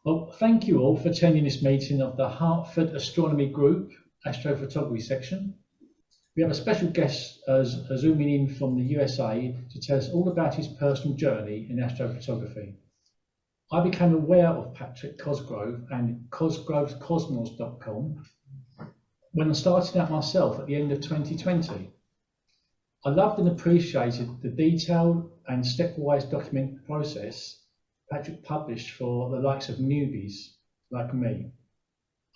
Well, thank you all for attending this meeting of the Hertford Astronomy Group Astrophotography section. We have a special guest zooming in from the USA to tell us all about his personal journey in astrophotography. I became aware of Patrick Cosgrove and cosgrovescosmos.com when I started out myself at the end of 2020. I loved and appreciated the detailed and stepwise documented process Patrick published for the likes of newbies like me.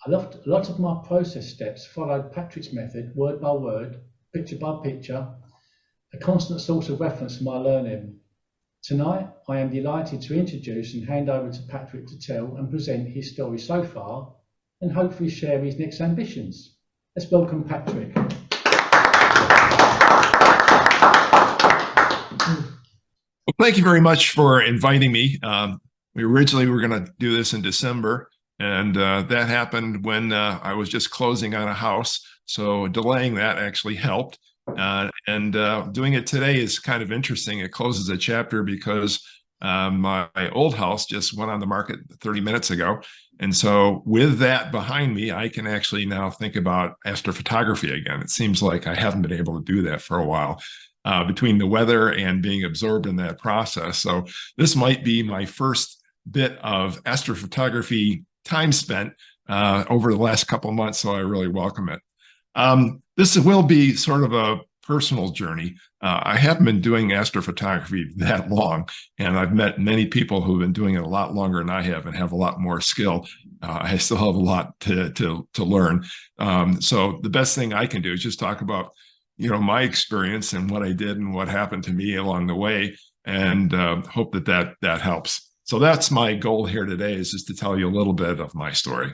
A lot of my process steps followed Patrick's method, word by word, picture by picture, a constant source of reference for my learning. Tonight, I am delighted to introduce and hand over to Patrick to tell and present his story so far and hopefully share his next ambitions. Let's welcome Patrick. Well, thank you very much for inviting me. We originally were going to do this in December, and that happened when I was just closing on a house. So delaying that actually helped. Doing it today is kind of interesting. It closes a chapter because my old house just went on the market 30 minutes ago. And so with that behind me, I can actually now think about astrophotography again. It seems like I haven't been able to do that for a while. Between the weather and being absorbed in that process. So this might be my first bit of astrophotography time spent over the last couple of months, so I really welcome it. This will be sort of a personal journey. I haven't been doing astrophotography that long, and I've met many people who've been doing it a lot longer than I have and have a lot more skill. I still have a lot to learn. So the best thing I can do is just talk about my experience and what I did and what happened to me along the way, and hope that helps. So that's my goal here today, is just to tell you a little bit of my story.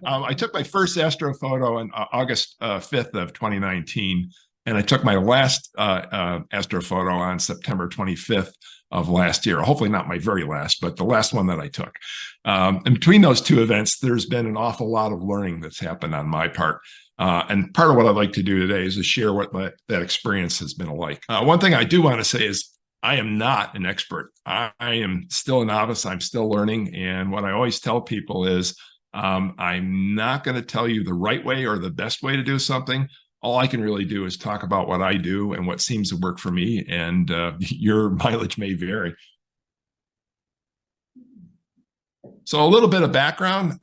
I took my first astrophoto on August 5th of 2019, and I took my last astrophoto on September 25th of last year. Hopefully not my very last, but the last one that I took. And between those two events, there's been an awful lot of learning that's happened on my part. And part of what I'd like to do today is to share what that experience has been like. One thing I do want to say is I am not an expert. I am still a novice. I'm still learning. And what I always tell people is I'm not going to tell you the right way or the best way to do something. All I can really do is talk about what I do and what seems to work for me. And your mileage may vary. So a little bit of background.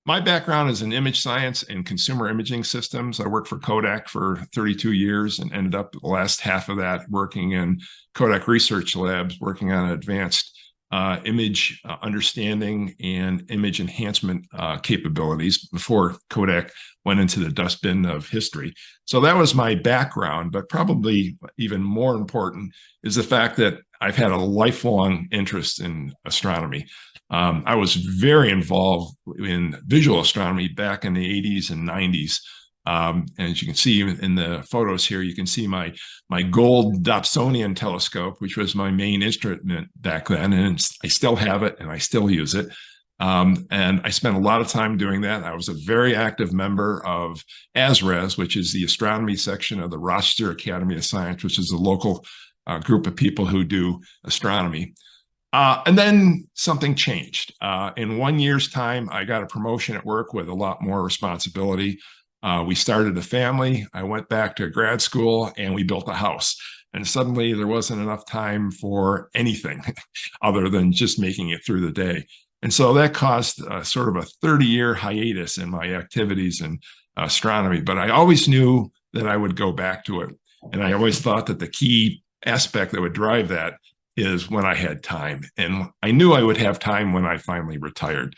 My background is in image science and consumer imaging systems. I worked for Kodak for 32 years and ended up the last half of that working in Kodak research labs, working on advanced image understanding and image enhancement capabilities before Kodak went into the dustbin of history. So that was my background, but probably even more important is the fact that I've had a lifelong interest in astronomy. I was very involved in visual astronomy back in the 80s and 90s. And as you can see in the photos here, you can see my gold Dobsonian telescope, which was my main instrument back then. And I still have it and I still use it. And I spent a lot of time doing that. I was a very active member of ASRAS, which is the astronomy section of the Rochester Academy of Science, which is a local group of people who do astronomy. And then something changed. In 1 year's time, I got a promotion at work with a lot more responsibility. We started a family. I went back to grad school and we built a house. And suddenly there wasn't enough time for anything other than just making it through the day. And so that caused sort of a 30-year hiatus in my activities in astronomy. But I always knew that I would go back to it. And I always thought that the key aspect that would drive that is when I had time. And I knew I would have time when I finally retired.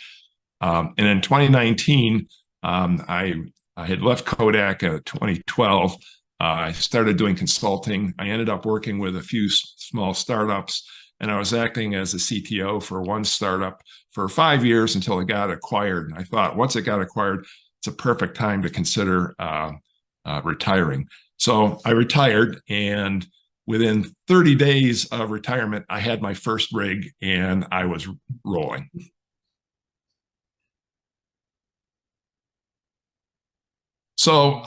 And in 2019, I had left Kodak in 2012. I started doing consulting. I ended up working with a few small startups, and I was acting as a CTO for one startup for 5 years until it got acquired. And I thought, once it got acquired, it's a perfect time to consider retiring. So I retired, and within 30 days of retirement, I had my first rig and I was rolling. So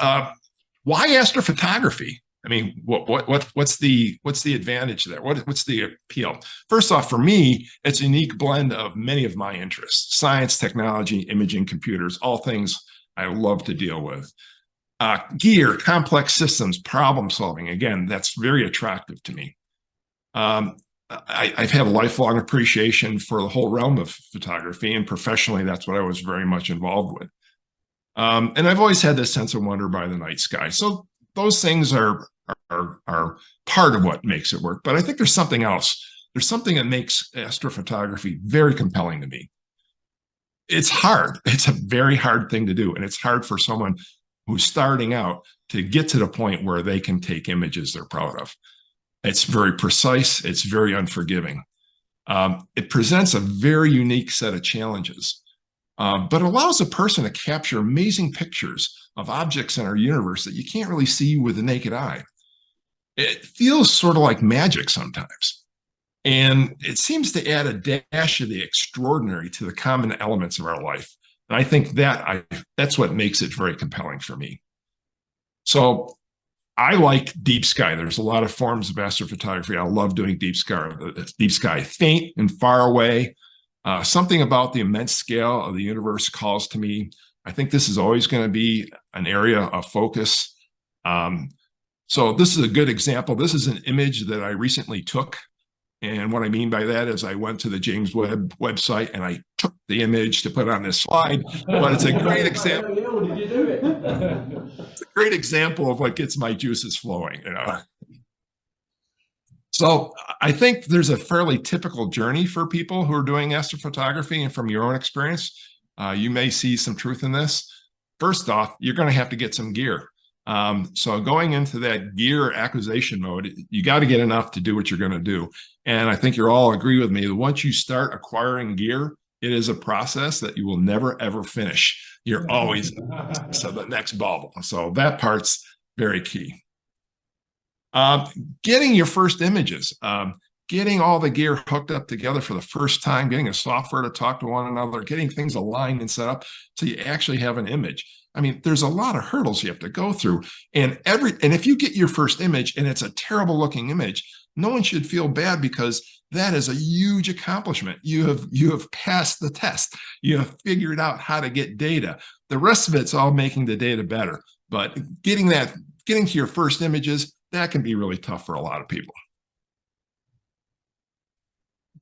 why astrophotography? I mean, what's the advantage there? What's the appeal? First off, for me, it's a unique blend of many of my interests: science, technology, imaging, computers, all things I love to deal with. Gear, complex systems, problem solving. Again, that's very attractive to me. I've had a lifelong appreciation for the whole realm of photography, and professionally, that's what I was very much involved with. And I've always had this sense of wonder by the night sky. So those things are part of what makes it work. But I think there's something else. There's something that makes astrophotography very compelling to me. It's hard. It's a very hard thing to do. And it's hard for someone who's starting out to get to the point where they can take images they're proud of. It's very precise. It's very unforgiving. It presents a very unique set of challenges, but allows a person to capture amazing pictures of objects in our universe that you can't really see with the naked eye. It feels sort of like magic sometimes. And it seems to add a dash of the extraordinary to the common elements of our life. And I think that's what makes it very compelling for me. So I like deep sky. There's a lot of forms of astrophotography. I love doing deep sky, faint and far away. Something about the immense scale of the universe calls to me. I think this is always going to be an area of focus. So this is a good example. This is an image that I recently took. And what I mean by that is I went to the James Webb website and I took the image to put on this slide. But it's a great example. Did you do it? It's a great example of what gets my juices flowing. So I think there's a fairly typical journey for people who are doing astrophotography, and from your own experience, you may see some truth in this. First off, you're going to have to get some gear. So going into that gear acquisition mode, you got to get enough to do what you're going to do. And I think you'll all agree with me that once you start acquiring gear, it is a process that you will never, ever finish. You're always so the next bubble. So that part's very key. Getting your first images, getting all the gear hooked up together for the first time, getting a software to talk to one another, getting things aligned and set up so you actually have an image. I mean, there's a lot of hurdles you have to go through. And if you get your first image and it's a terrible looking image, no one should feel bad, because that is a huge accomplishment. You have passed the test. You have figured out how to get data. The rest of it's all making the data better. But getting to your first images, that can be really tough for a lot of people.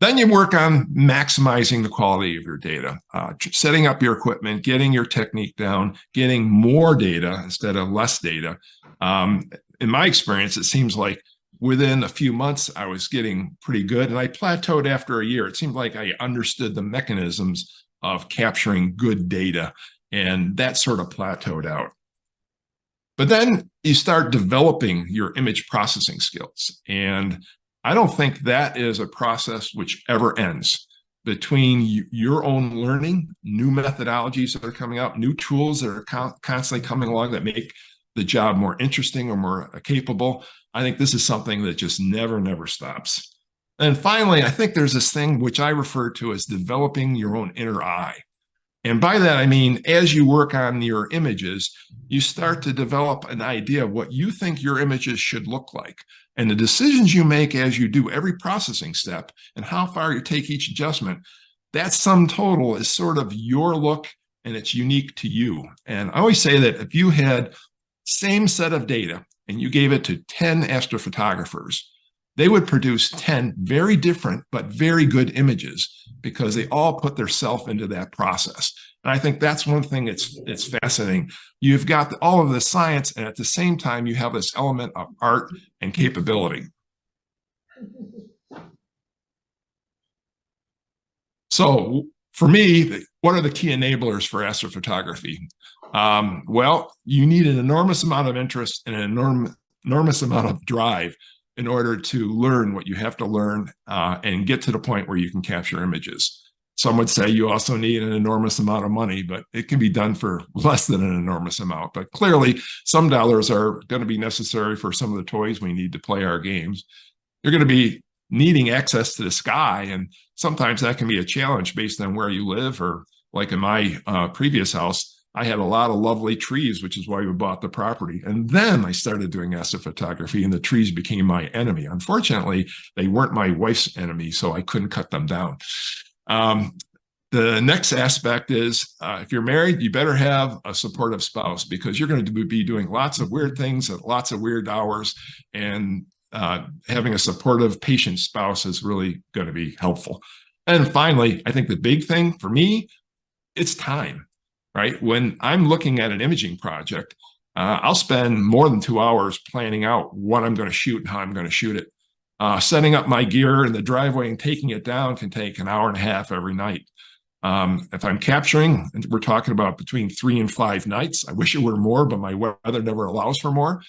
Then you work on maximizing the quality of your data, setting up your equipment, getting your technique down, getting more data instead of less data. In my experience, it seems like within a few months, I was getting pretty good, and I plateaued after a year. It seemed like I understood the mechanisms of capturing good data, and that sort of plateaued out. But then you start developing your image processing skills. And I don't think that is a process which ever ends. Between your own learning, new methodologies that are coming out, new tools that are constantly coming along that make the job more interesting or more capable, I think this is something that just never stops. And finally, I think there's this thing which I refer to as developing your own inner eye. And by that, I mean, as you work on your images, you start to develop an idea of what you think your images should look like. And the decisions you make as you do every processing step and how far you take each adjustment, that sum total is sort of your look, and it's unique to you. And I always say that if you had same set of data and you gave it to 10 astrophotographers, they would produce 10 very different but very good images, because they all put their self into that process. And I think that's one thing it's fascinating. You've got all of the science, and at the same time, you have this element of art and capability. So for me, what are the key enablers for astrophotography? Well, you need an enormous amount of interest and an enormous amount of drive in order to learn what you have to learn and get to the point where you can capture images. Some would say you also need an enormous amount of money, but it can be done for less than an enormous amount. But clearly, some dollars are going to be necessary for some of the toys we need to play our games. You're going to be needing access to the sky, and sometimes that can be a challenge based on where you live, or like in my previous house, I had a lot of lovely trees, which is why we bought the property. And then I started doing astrophotography, and the trees became my enemy. Unfortunately, they weren't my wife's enemy, so I couldn't cut them down. The next aspect is if you're married, you better have a supportive spouse, because you're going to be doing lots of weird things at lots of weird hours, and having a supportive, patient spouse is really going to be helpful. And finally, I think the big thing for me, it's time, right? When I'm looking at an imaging project, I'll spend more than 2 hours planning out what I'm going to shoot and how I'm going to shoot it. Setting up my gear in the driveway and taking it down can take an hour and a half every night. If I'm capturing, we're talking about between 3 and 5 nights. I wish it were more, but my weather never allows for more.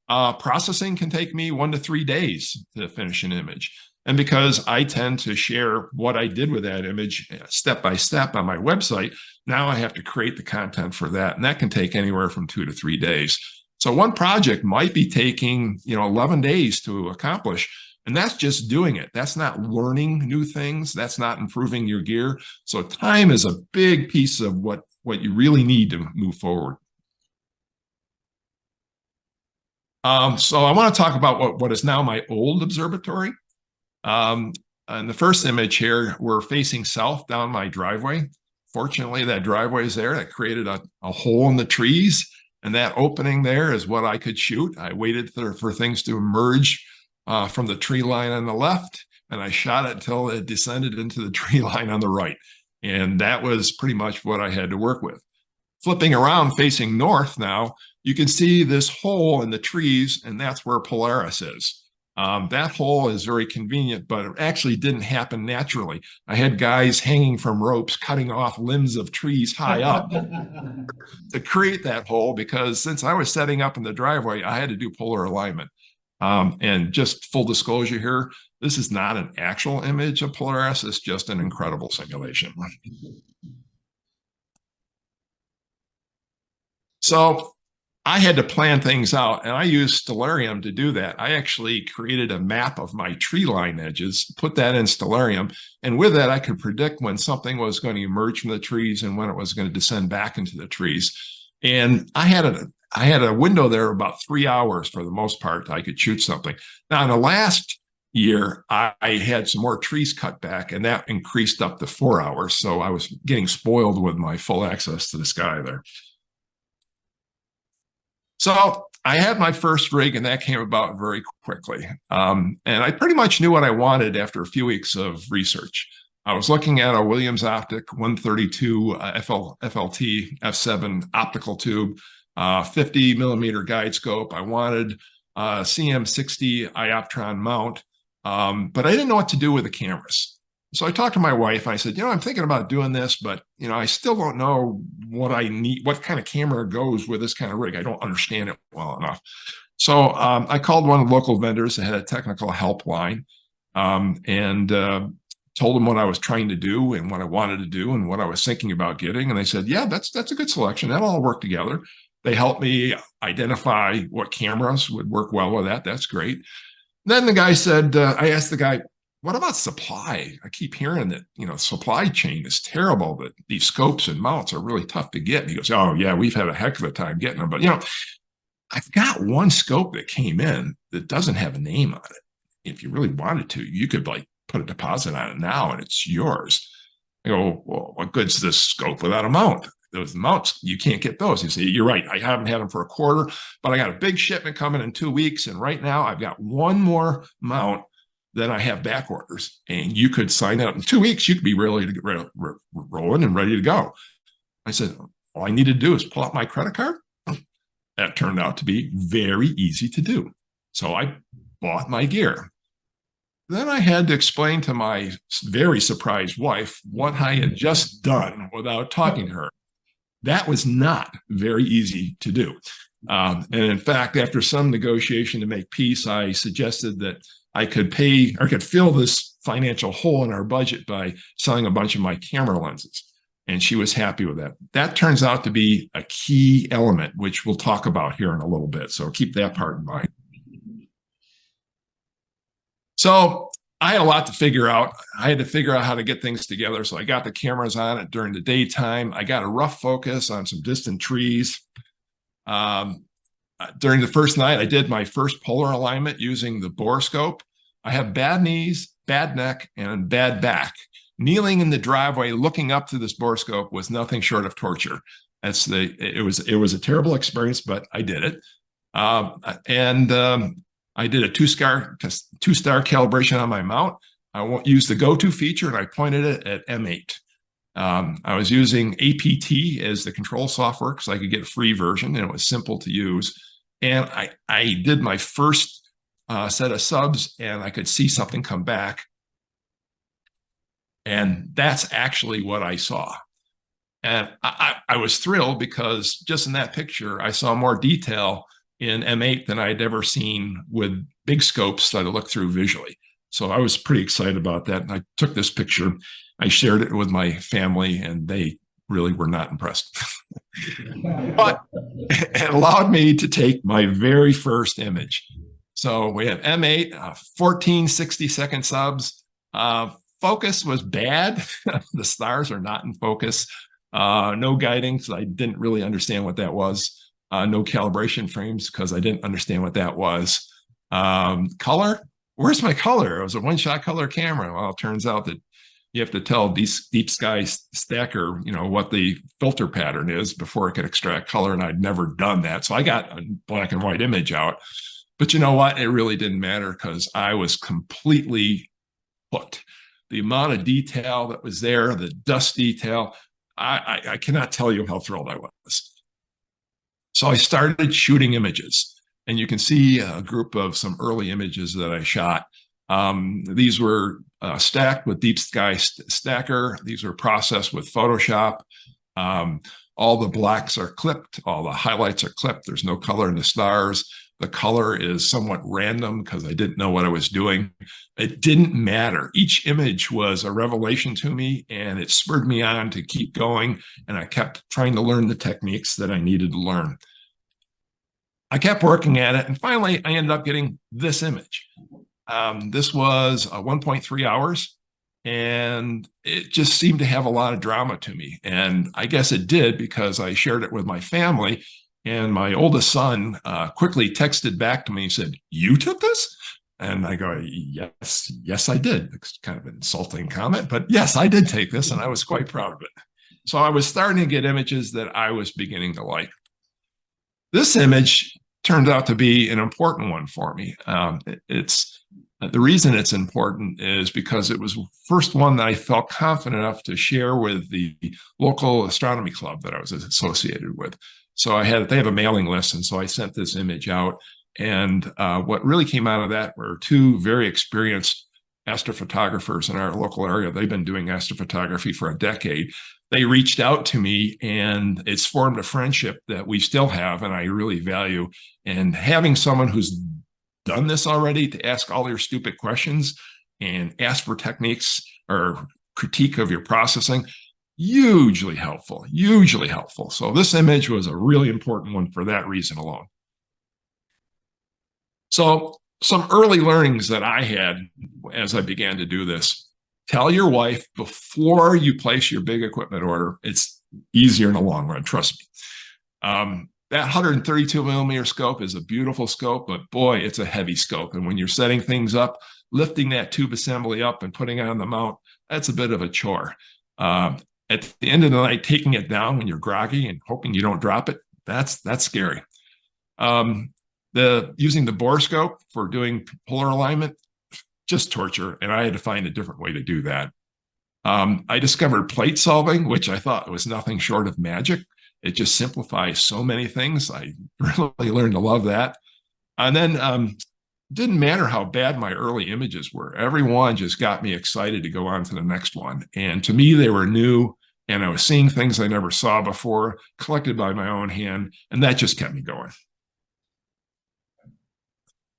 Processing can take me 1 to 3 days to finish an image. And because I tend to share what I did with that image step by step on my website, now I have to create the content for that. And that can take anywhere from 2 to 3 days. So one project might be taking, 11 days to accomplish. And that's just doing it. That's not learning new things. That's not improving your gear. So time is a big piece of what you really need to move forward. So I want to talk about what is now my old observatory. In the first image here, we're facing south down my driveway. Fortunately, that driveway is there. That created a hole in the trees. And that opening there is what I could shoot. I waited for things to emerge from the tree line on the left, and I shot it until it descended into the tree line on the right. And that was pretty much what I had to work with. Flipping around facing north now, you can see this hole in the trees, and that's where Polaris is. That hole is very convenient, but it actually didn't happen naturally. I had guys hanging from ropes, cutting off limbs of trees high up to create that hole, because since I was setting up in the driveway, I had to do polar alignment. And just full disclosure here, this is not an actual image of Polaris. It's just an incredible simulation. So I had to plan things out, and I used Stellarium to do that. I actually created a map of my tree line edges, put that in Stellarium, and with that, I could predict when something was going to emerge from the trees and when it was going to descend back into the trees. And I had a window there about 3 hours for the most part. I could shoot something. Now, in the last year, I had some more trees cut back, and that increased up to 4 hours. So I was getting spoiled with my full access to the sky there. So I had my first rig, and that came about very quickly. And I pretty much knew what I wanted after a few weeks of research. I was looking at a Williams Optic 132 FLT F7 optical tube, 50 millimeter guide scope. I wanted a CM60 ioptron mount, but I didn't know what to do with the cameras. So I talked to my wife. I said, I'm thinking about doing this, but, I still don't know what I need, what kind of camera goes with this kind of rig. I don't understand it well enough. So I called one of the local vendors that had a technical helpline, and told them what I was trying to do and what I wanted to do and what I was thinking about getting. And they said, yeah, that's a good selection. That'll all work together. They helped me identify what cameras would work well with that. That's great. Then the guy said, I asked the guy, what about supply? I keep hearing that, supply chain is terrible, that these scopes and mounts are really tough to get. And he goes, oh, yeah, we've had a heck of a time getting them. But, I've got one scope that came in that doesn't have a name on it. If you really wanted to, you could put a deposit on it now and it's yours. I go, well, what good's this scope without a mount? Those mounts, you can't get those. You say, you're right. I haven't had them for a quarter, but I got a big shipment coming in 2 weeks. And right now I've got one more mount that I have back orders, and you could sign up in 2 weeks. You could be really rolling and ready to go. I said, all I need to do is pull out my credit card. That turned out to be very easy to do. So I bought my gear. Then I had to explain to my very surprised wife what I had just done without talking to her. That was not very easy to do. And in fact, after some negotiation to make peace, I suggested that I could fill this financial hole in our budget by selling a bunch of my camera lenses. And she was happy with that. That turns out to be a key element, which we'll talk about here in a little bit. So keep that part in mind. So I had a lot to figure out. I had to figure out how to get things together. So I got the cameras on it during the daytime. I got a rough focus on some distant trees. During the first night, I did my first polar alignment using the borescope. I have bad knees, bad neck, and bad back. Kneeling in the driveway, looking up to this borescope was nothing short of torture. It was a terrible experience, but I did it. I did a two-star calibration on my mount. I won't use the go-to feature, and I pointed it at M8. I was using APT as the control software because I could get a free version, and it was simple to use. And I did my first set of subs, and I could see something come back. And that's actually what I saw. And I was thrilled because just in that picture, I saw more detail in M8 than I'd ever seen with big scopes that I looked through visually. So I was pretty excited about that. And I took this picture, I shared it with my family, and they really were not impressed. But it allowed me to take my very first image. So we have M8, 14 60-second subs. Focus was bad. The stars are not in focus. No guiding, because I didn't really understand what that was. No calibration frames, because I didn't understand what that was. Color? Where's my color? It was a one-shot color camera. Well, it turns out that you have to tell Deep Sky Stacker, what the filter pattern is before it can extract color, and I'd never done that. So I got a black and white image out. But you know what? It really didn't matter because I was completely hooked. The amount of detail that was there, the dust detail, I cannot tell you how thrilled I was. So I started shooting images, and you can see a group of some early images that I shot. These were stacked with Deep Sky Stacker. These were processed with Photoshop. All the blacks are clipped. All the highlights are clipped. There's no color in the stars. The color is somewhat random because I didn't know what I was doing. It didn't matter. Each image was a revelation to me, and it spurred me on to keep going. And I kept trying to learn the techniques that I needed to learn. I kept working at it, and finally I ended up getting this image. This was 1.3 hours, and it just seemed to have a lot of drama to me. And I guess it did because I shared it with my family. And my oldest son quickly texted back to me and said, "You took this?" And I go, yes, I did. It's kind of an insulting comment, but yes, I did take this, and I was quite proud of it. So I was starting to get images that I was beginning to like. This image turned out to be an important one for me. The reason it's important is because it was the first one that I felt confident enough to share with the local astronomy club that I was associated with. So they have a mailing list, and so I sent this image out. And what really came out of that were two very experienced astrophotographers in our local area. They've been doing astrophotography for a decade. They reached out to me, and it's formed a friendship that we still have, and I really value. And having someone who's done this already to ask all your stupid questions and ask for techniques or critique of your processing, hugely helpful, hugely helpful. So this image was a really important one for that reason alone. So some early learnings that I had as I began to do this: tell your wife before you place your big equipment order. It's easier in the long run, trust me. That 132 millimeter scope is a beautiful scope, but boy, it's a heavy scope. And when you're setting things up, lifting that tube assembly up and putting it on the mount, that's a bit of a chore. At the end of the night, taking it down when you're groggy and hoping you don't drop it, that's scary. Using the borescope for doing polar alignment, just torture, and I had to find a different way to do that. I discovered plate solving, which I thought was nothing short of magic. It just simplifies so many things. I really learned to love that. And then didn't matter how bad my early images were. Every one just got me excited to go on to the next one. And to me, they were new, and I was seeing things I never saw before, collected by my own hand, and that just kept me going.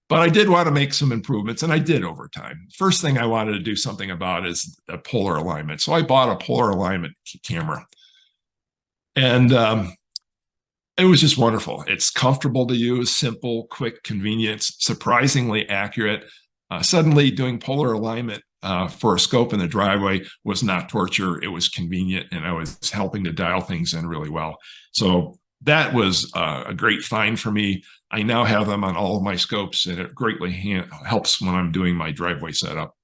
But I did want to make some improvements, and I did over time. First thing I wanted to do something about is a polar alignment. So I bought a polar alignment camera. And it was just wonderful. It's comfortable to use, simple, quick, convenient, surprisingly accurate. Suddenly doing polar alignment for a scope in the driveway was not torture. It was convenient, and I was helping to dial things in really well. So that was a great find for me. I now have them on all of my scopes, and it greatly helps when I'm doing my driveway setup.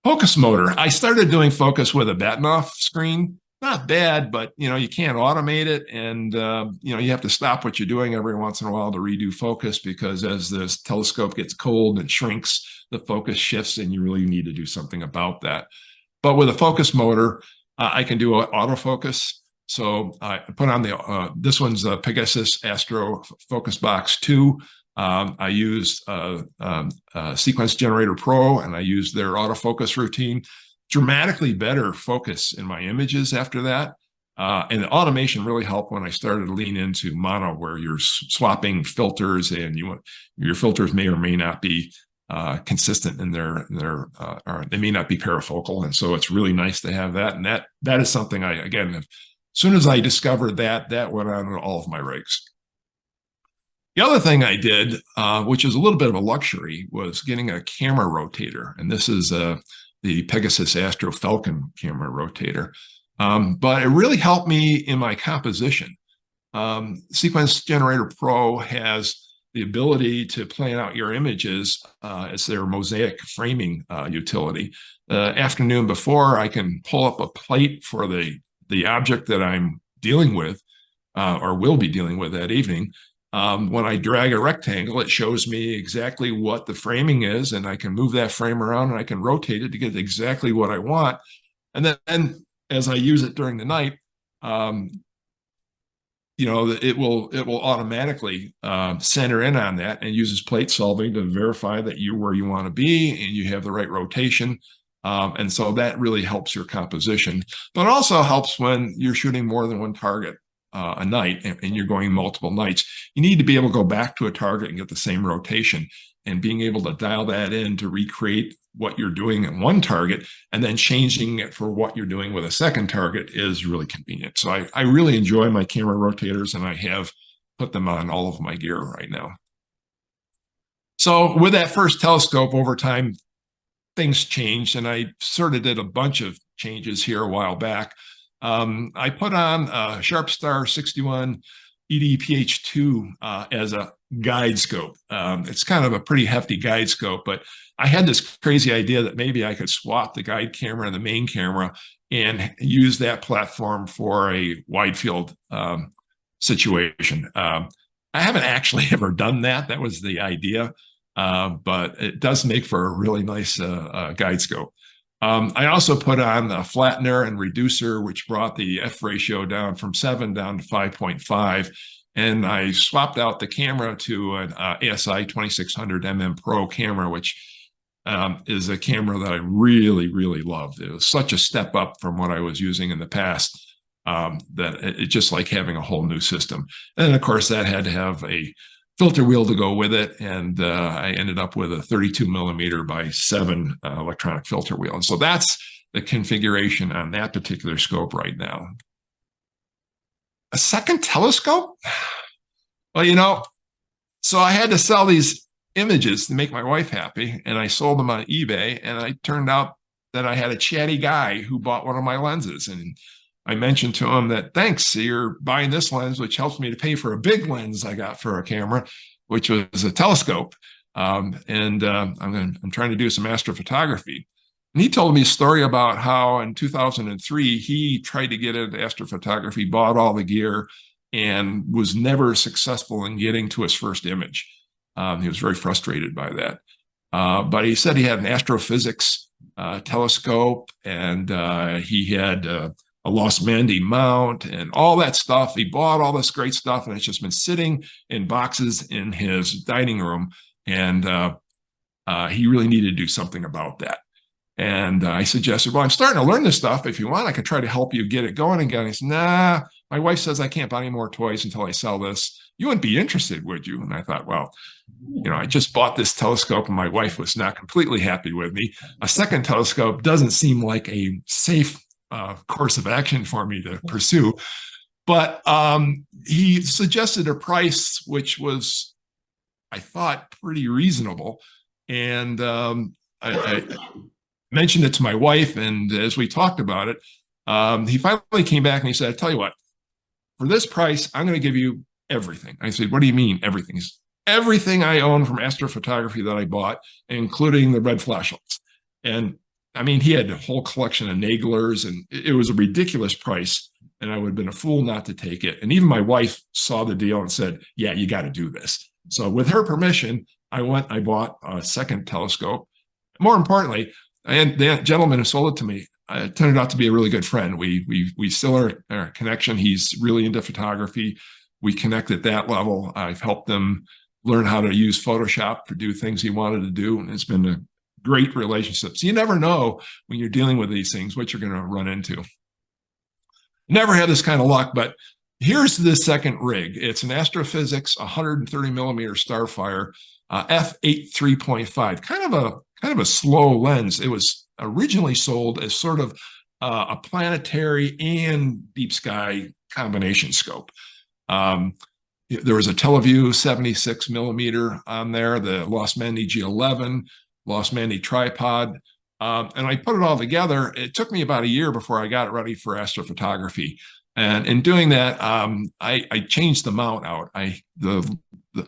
Focus motor. I started doing focus with a Batinoff screen. Not bad, but you can't automate it, and you have to stop what you're doing every once in a while to redo focus, because as this telescope gets cold and shrinks, the focus shifts, and you really need to do something about that. But with a focus motor, I can do autofocus. So I put on this one's a Pegasus Astro Focus Box 2. I used Sequence Generator Pro, and I used their autofocus routine. Dramatically better focus in my images after that. And the automation really helped when I started to lean into mono, where you're swapping filters, and your filters may or may not be consistent in or they may not be parafocal. And so it's really nice to have that. And that is something as soon as I discovered that went on in all of my rigs. The other thing I did, which is a little bit of a luxury, was getting a camera rotator. And this is the Pegasus Astro Falcon camera rotator. But it really helped me in my composition. Sequence Generator Pro has the ability to plan out your images as their mosaic framing utility. The afternoon before, I can pull up a plate for the object that I'm dealing with or will be dealing with that evening. When I drag a rectangle, it shows me exactly what the framing is, and I can move that frame around, and I can rotate it to get exactly what I want. And then as I use it during the night, it will automatically center in on that and uses plate solving to verify that you're where you want to be and you have the right rotation. And so that really helps your composition, but also helps when you're shooting more than one target a night and you're going multiple nights. You need to be able to go back to a target and get the same rotation, and being able to dial that in to recreate what you're doing in one target and then changing it for what you're doing with a second target is really convenient. So I really enjoy my camera rotators, and I have put them on all of my gear right now. So with that first telescope, over time, things changed, and I sort of did a bunch of changes here a while back. I put on a Sharpstar 61 EDPH2 as a guide scope. It's kind of a pretty hefty guide scope, but I had this crazy idea that maybe I could swap the guide camera and the main camera and use that platform for a wide field situation. I haven't actually ever done that. That was the idea, but it does make for a really nice guide scope. I also put on a flattener and reducer, which brought the F ratio down from 7 down to 5.5. And I swapped out the camera to an ASI 2600 mm Pro camera, which is a camera that I really, really loved. It was such a step up from what I was using in the past that it's just like having a whole new system. And of course, that had to have a filter wheel to go with it, and I ended up with a 32 millimeter by 7 electronic filter wheel. And so that's the configuration on that particular scope right now. A second telescope? Well, so I had to sell these images to make my wife happy, and I sold them on eBay, and it turned out that I had a chatty guy who bought one of my lenses, and I mentioned to him that, thanks, you're buying this lens, which helps me to pay for a big lens I got for a camera, which was a telescope. I'm trying to do some astrophotography. And he told me a story about how in 2003, he tried to get into astrophotography, bought all the gear, and was never successful in getting to his first image. He was very frustrated by that. But he said he had an astrophysics telescope, and he had a Lost Mandy mount and all that stuff. He bought all this great stuff, and it's just been sitting in boxes in his dining room. And he really needed to do something about that. And I suggested, well, I'm starting to learn this stuff. If you want, I could try to help you get it going again. He said, nah, my wife says I can't buy any more toys until I sell this. You wouldn't be interested, would you? And I thought, well, I just bought this telescope and my wife was not completely happy with me. A second telescope doesn't seem like a safe course of action for me to pursue. But he suggested a price which was, I thought, pretty reasonable. And I mentioned it to my wife, and as we talked about it, he finally came back and he said, "I tell you what, for this price, I'm going to give you everything." I said, "What do you mean everything?" He said, "Everything I own from Astrophotography that I bought, including the red flashlights." And I mean, he had a whole collection of Naglers, and it was a ridiculous price. And I would have been a fool not to take it. And even my wife saw the deal and said, "Yeah, you got to do this." So with her permission, I bought a second telescope. More importantly, and the gentleman who sold it to me, it turned out to be a really good friend. We still are a connection. He's really into photography. We connect at that level. I've helped him learn how to use Photoshop to do things he wanted to do. And it's been a great relationship. So you never know when you're dealing with these things what you're going to run into. Never had this kind of luck, but here's the second rig. It's an Astrophysics 130 millimeter Starfire f8 3.5, kind of a slow lens. It was originally sold as sort of a planetary and deep sky combination scope. There was a Teleview 76 millimeter on there, the Lost Mandy G11, Lost Mandy tripod. And I put it all together. It took me about a year before I got it ready for astrophotography. And in doing that, I changed the mount out. I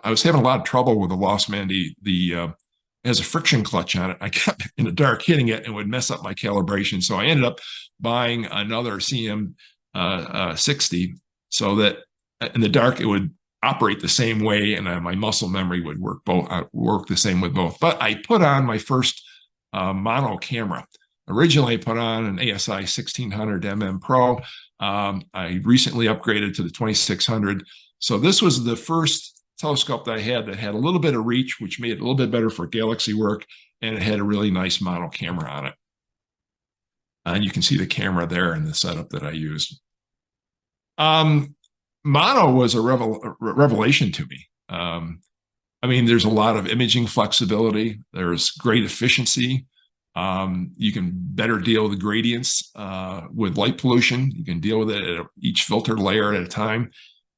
was having a lot of trouble with the Lost Mandy. It has a friction clutch on it. I kept in the dark hitting it and would mess up my calibration. So I ended up buying another CM 60 so that in the dark it would operate the same way, and my muscle memory would work the same with both. But I put on my first mono camera. Originally, I put on an ASI 1600 mm Pro. I recently upgraded to the 2600. So this was the first telescope that I had that had a little bit of reach, which made it a little bit better for galaxy work, and it had a really nice mono camera on it. And you can see the camera there in the setup that I used. Mono was a revelation to me. I mean, there's a lot of imaging flexibility. There's great efficiency. You can better deal with the gradients with light pollution. You can deal with it at each filter layer at a time.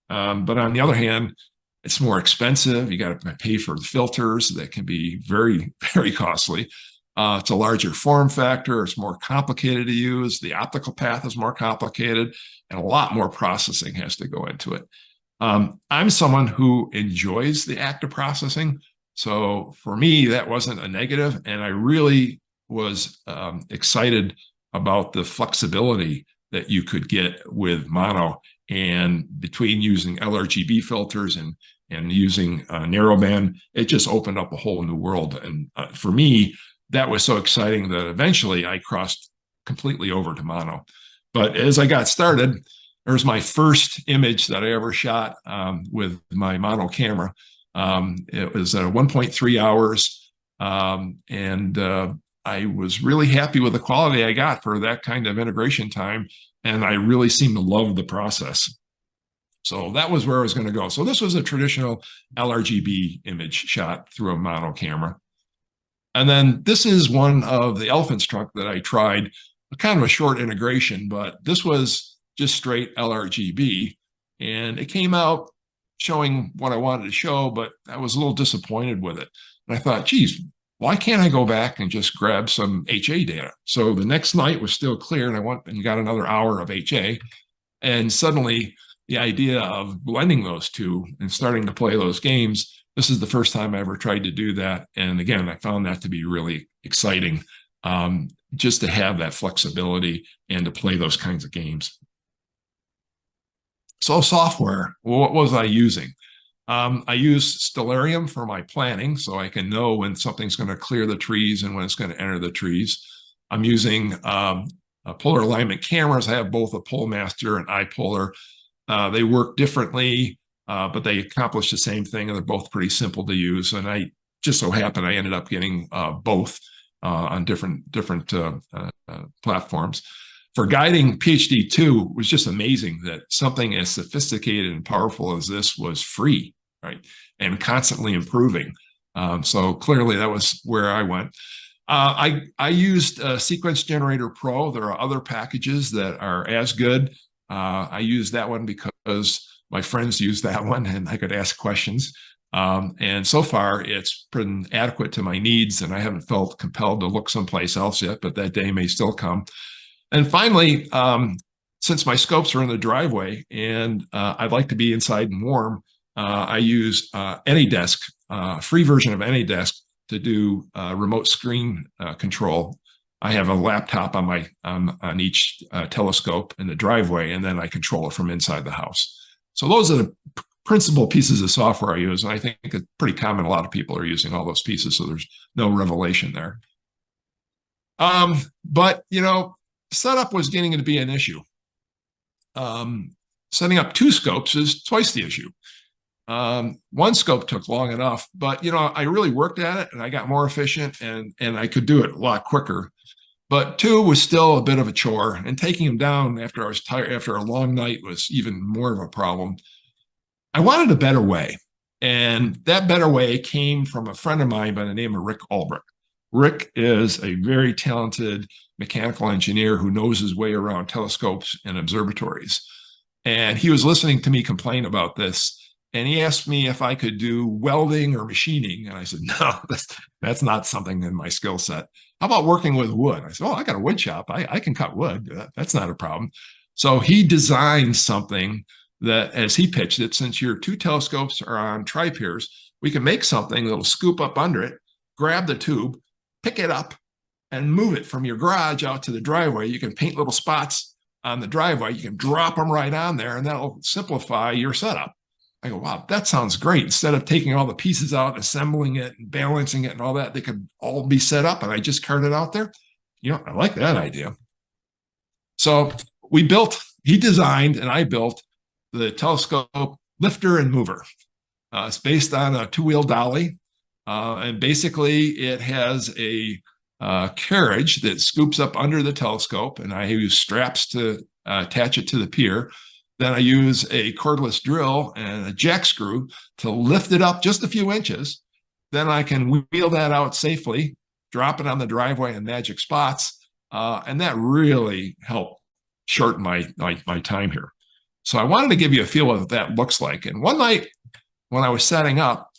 But on the other hand, it's more expensive. You got to pay for the filters that can be very, very costly. It's a larger form factor. It's more complicated to use. The optical path is more complicated, and a lot more processing has to go into it. I'm someone who enjoys the act of processing. So for me, that wasn't a negative. And I really was excited about the flexibility that you could get with mono, and between using LRGB filters and using narrowband, it just opened up a whole new world. And for me, that was so exciting that eventually I crossed completely over to mono. But as I got started, there's my first image that I ever shot with my mono camera. It was 1.3 hours, and I was really happy with the quality I got for that kind of integration time, and I really seemed to love the process. So that was where I was going to go. So this was a traditional LRGB image shot through a mono camera. And then this is one of the elephant's trunk that I tried, kind of a short integration, but this was just straight LRGB, and it came out showing what I wanted to show, but I was a little disappointed with it. And I thought, geez, why can't I go back and just grab some HA data? So the next night was still clear, and I went and got another hour of HA, and suddenly the idea of blending those two and starting to play those games, this is the first time I ever tried to do that. And again, I found that to be really exciting, just to have that flexibility and to play those kinds of games. So software, what was I using? I use Stellarium for my planning, so I can know when something's going to clear the trees and when it's going to enter the trees. I'm using polar alignment cameras. I have both a PoleMaster and iPolar. They work differently, but they accomplish the same thing, and they're both pretty simple to use. And I just so happened I ended up getting both on different platforms. For guiding PhD 2, was just amazing that something as sophisticated and powerful as this was free, right? And constantly improving. So clearly that was where I went. I used Sequence Generator Pro. There are other packages that are as good. I used that one because my friends used that one and I could ask questions. And so far, it's been adequate to my needs, and I haven't felt compelled to look someplace else yet, but that day may still come. And finally, since my scopes are in the driveway and I'd like to be inside and warm, I use AnyDesk, free version of AnyDesk, to do remote screen control. I have a laptop on my on each telescope in the driveway, and then I control it from inside the house. So those are the principal pieces of software I use, and I think it's pretty common. A lot of people are using all those pieces, so there's no revelation there. But you know, setup was getting to be an issue. Setting up 2 scopes is twice the issue. 1 scope took long enough, but you know, I really worked at it and I got more efficient, and I could do it a lot quicker. But 2 was still a bit of a chore, and taking them down after I was tired, after a long night, was even more of a problem. I wanted a better way, and that better way came from a friend of mine by the name of Rick Albrecht. Rick is a very talented mechanical engineer who knows his way around telescopes and observatories. And he was listening to me complain about this, and he asked me if I could do welding or machining. And I said, no, that's not something in my skill set. How about working with wood? I said, oh, I got a wood shop. I can cut wood. That's not a problem. So he designed something that, as he pitched it, since your 2 telescopes are on tri-piers, we can make something that'll scoop up under it, grab the tube, pick it up, and move it from your garage out to the driveway. You can paint little spots on the driveway. You can drop them right on there, and that'll simplify your setup. I go, wow, that sounds great. Instead of taking all the pieces out, assembling it and balancing it and all that, they could all be set up and I just cart it out there. You know, I like that idea. So he designed and I built the telescope lifter and mover. It's based on a 2-wheel dolly. And basically it has a carriage that scoops up under the telescope, and I use straps to attach it to the pier. Then I use a cordless drill and a jack screw to lift it up just a few inches. Then I can wheel that out safely, drop it on the driveway in magic spots, and that really helped shorten my time here. So I wanted to give you a feel of what that looks like. And one night when I was setting up,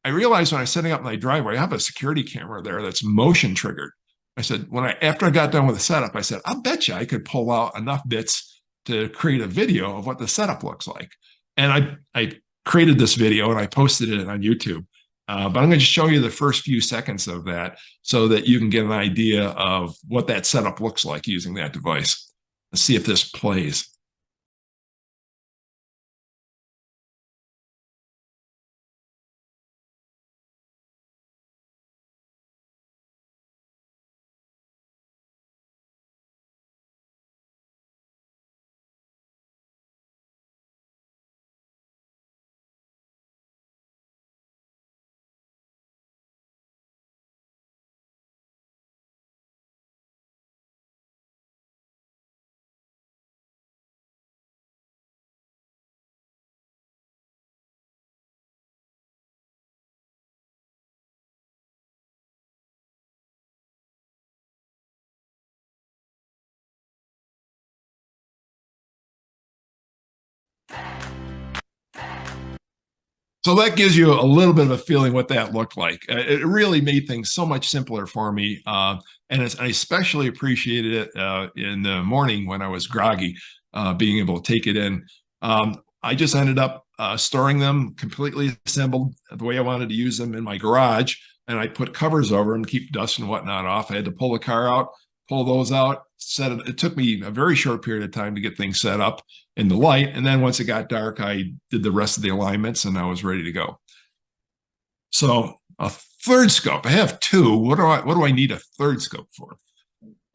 I realized when I was setting up my driveway, I have a security camera there that's motion triggered. I said, after I got done with the setup, I said, I'll bet you I could pull out enough bits to create a video of what the setup looks like. And I created this video and I posted it on YouTube. But I'm going to show you the first few seconds of that so that you can get an idea of what that setup looks like using that device. Let's see if this plays. So that gives you a little bit of a feeling what that looked like. It really made things so much simpler for me. And I especially appreciated it in the morning when I was groggy, being able to take it in. I just ended up storing them completely assembled the way I wanted to use them in my garage. And I put covers over them to keep dust and whatnot off. I had to pull the car out, pull those out, set it. It took me a very short period of time to get things set up in the light. And then once it got dark, I did the rest of the alignments and I was ready to go. So a third scope, I have 2. What do I need a third scope for?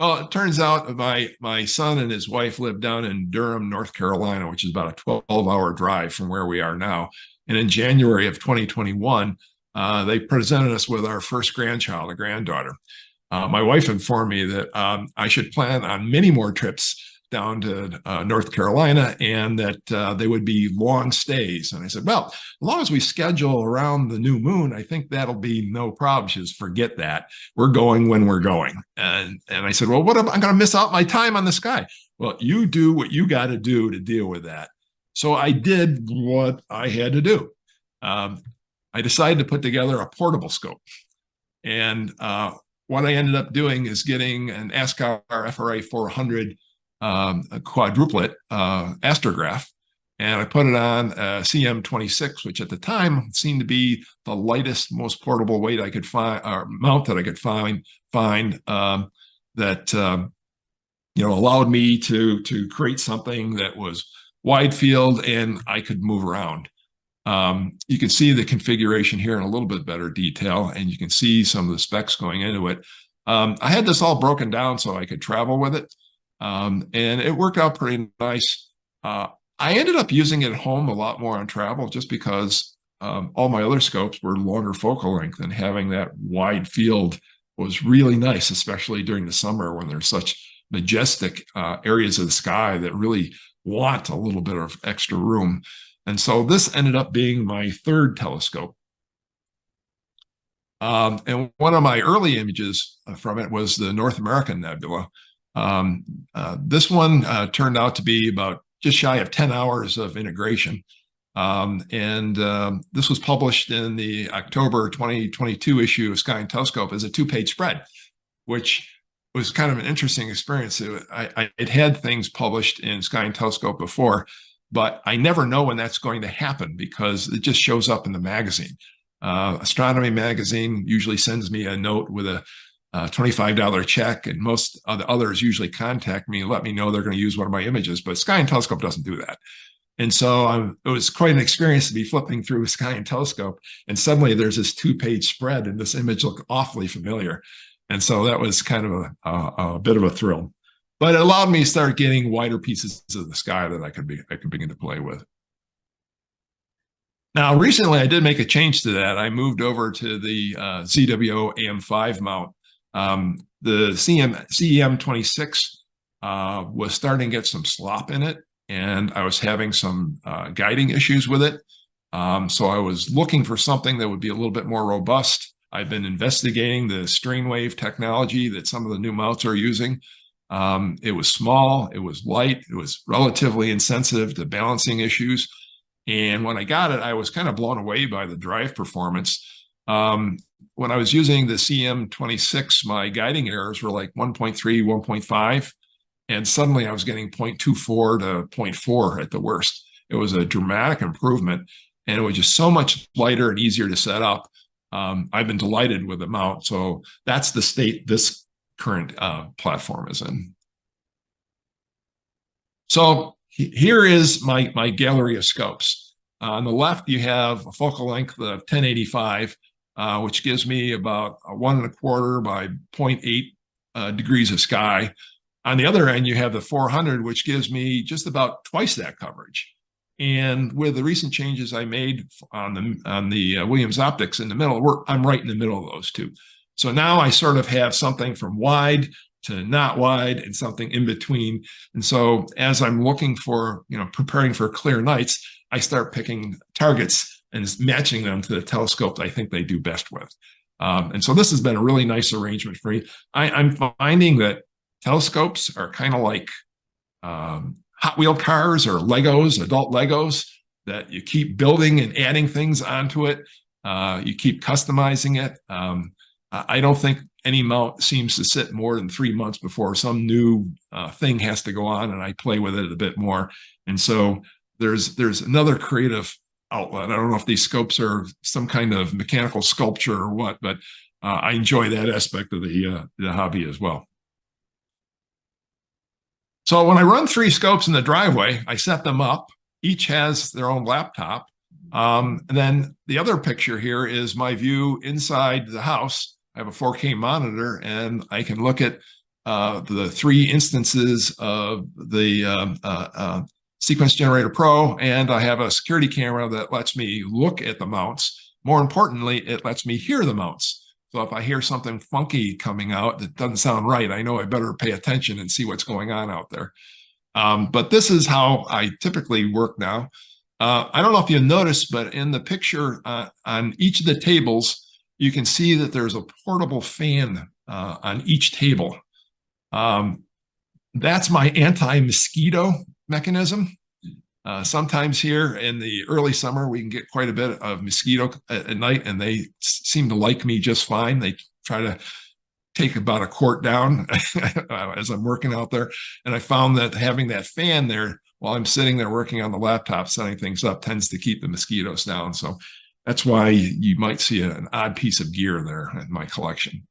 Well, it turns out my son and his wife live down in Durham, North Carolina, which is about a 12-hour drive from where we are now. And in January of 2021, they presented us with our first grandchild, a granddaughter. My wife informed me that I should plan on many more trips down to North Carolina, and that they would be long stays. And I said, well, as long as we schedule around the new moon, I think that'll be no problem. She says, forget that. We're going when we're going. And I said, well, what am I going to miss out my time on the sky? Well, you do what you got to do to deal with that. So I did what I had to do. I decided to put together a portable scope. And what I ended up doing is getting an ASCAR FRA 400 a quadruplet astrograph, and I put it on a CM26, which at the time seemed to be the lightest, most portable weight I could find, or mount that I could find that allowed me to create something that was wide field and I could move around. You can see the configuration here in a little bit better detail, and you can see some of the specs going into it. I had this all broken down so I could travel with it, and it worked out pretty nice. I ended up using it at home a lot more on travel just because all my other scopes were longer focal length, and having that wide field was really nice, especially during the summer when there's such majestic areas of the sky that really want a little bit of extra room. And so this ended up being my third telescope. And one of my early images from it was the North American Nebula. This one turned out to be about just shy of 10 hours of integration. This was published in the October 2022 issue of Sky and Telescope as a 2-page spread, which was kind of an interesting experience. I had things published in Sky and Telescope before, but I never know when that's going to happen because it just shows up in the magazine. Astronomy magazine usually sends me a note with a $25 check, and most of the others usually contact me and let me know they're going to use one of my images, but Sky and Telescope doesn't do that. And so it was quite an experience to be flipping through Sky and Telescope, and suddenly there's this 2-page spread, and this image looked awfully familiar. And so that was kind of a bit of a thrill. But it allowed me to start getting wider pieces of the sky that I could begin to play with. Now, recently I did make a change to that. I moved over to the ZWO AM5 mount. The CEM26 was starting to get some slop in it, and I was having some guiding issues with it. So I was looking for something that would be a little bit more robust. I've been investigating the strain wave technology that some of the new mounts are using. It was small, it was light, it was relatively insensitive to balancing issues. And when I got it, I was kind of blown away by the drive performance. When I was using the CM26, my guiding errors were like 1.3, 1.5, and suddenly I was getting 0.24 to 0.4 at the worst. It was a dramatic improvement, and it was just so much lighter and easier to set up. I've been delighted with the mount. So that's the state this current platform is in. So here is my gallery of scopes. On the left, you have a focal length of 1085, which gives me about 1.25 by 0.8 degrees of sky. On the other end, you have the 400, which gives me just about twice that coverage. And with the recent changes I made on the Williams optics in the middle, I'm right in the middle of those two. So now I sort of have something from wide to not wide and something in between. And so as I'm looking for, preparing for clear nights, I start picking targets and matching them to the telescope that I think they do best with. And so this has been a really nice arrangement for me. I'm finding that telescopes are kind of like Hot Wheel cars or Legos, adult Legos, that you keep building and adding things onto it. You keep customizing it. I don't think any mount seems to sit more than 3 months before some new thing has to go on, and I play with it a bit more. And so there's another creative outlet. I don't know if these scopes are some kind of mechanical sculpture or what, but I enjoy that aspect of the hobby as well. So when I run 3 scopes in the driveway, I set them up. Each has their own laptop. And then the other picture here is my view inside the house. I have a 4K monitor, and I can look at the 3 instances of the Sequence Generator Pro, and I have a security camera that lets me look at the mounts. More importantly, it lets me hear the mounts. So if I hear something funky coming out that doesn't sound right, I know I better pay attention and see what's going on out there. But this is how I typically work now. I don't know if you noticed, but in the picture on each of the tables, you can see that there's a portable fan on each table. That's my anti-mosquito mechanism. Sometimes here in the early summer, we can get quite a bit of mosquito at night, and they seem to like me just fine. They try to take about a quart down as I'm working out there. And I found that having that fan there while I'm sitting there working on the laptop, setting things up, tends to keep the mosquitoes down. So that's why you might see an odd piece of gear there in my collection.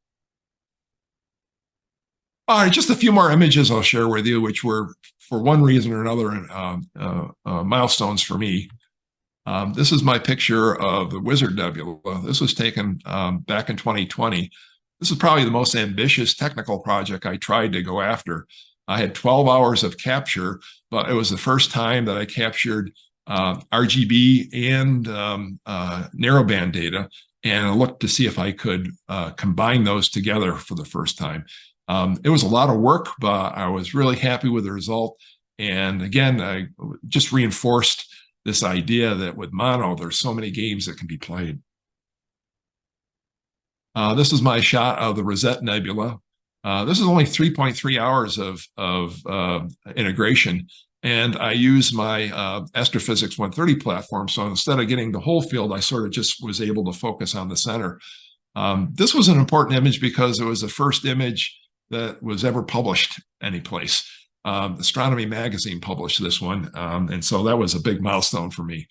All right, just a few more images I'll share with you, which were, for one reason or another, milestones for me. This is my picture of the Wizard Nebula. This was taken back in 2020. This is probably the most ambitious technical project I tried to go after. I had 12 hours of capture, but it was the first time that I captured RGB and narrowband data, and I looked to see if I could combine those together for the first time. It was a lot of work, but I was really happy with the result. And again, I just reinforced this idea that with mono, there's so many games that can be played. This is my shot of the Rosette Nebula. This is only 3.3 hours of integration, and I use my Astrophysics 130 platform. So instead of getting the whole field, I sort of just was able to focus on the center. This was an important image because it was the first image that was ever published anyplace. Astronomy Magazine published this one, and so that was a big milestone for me.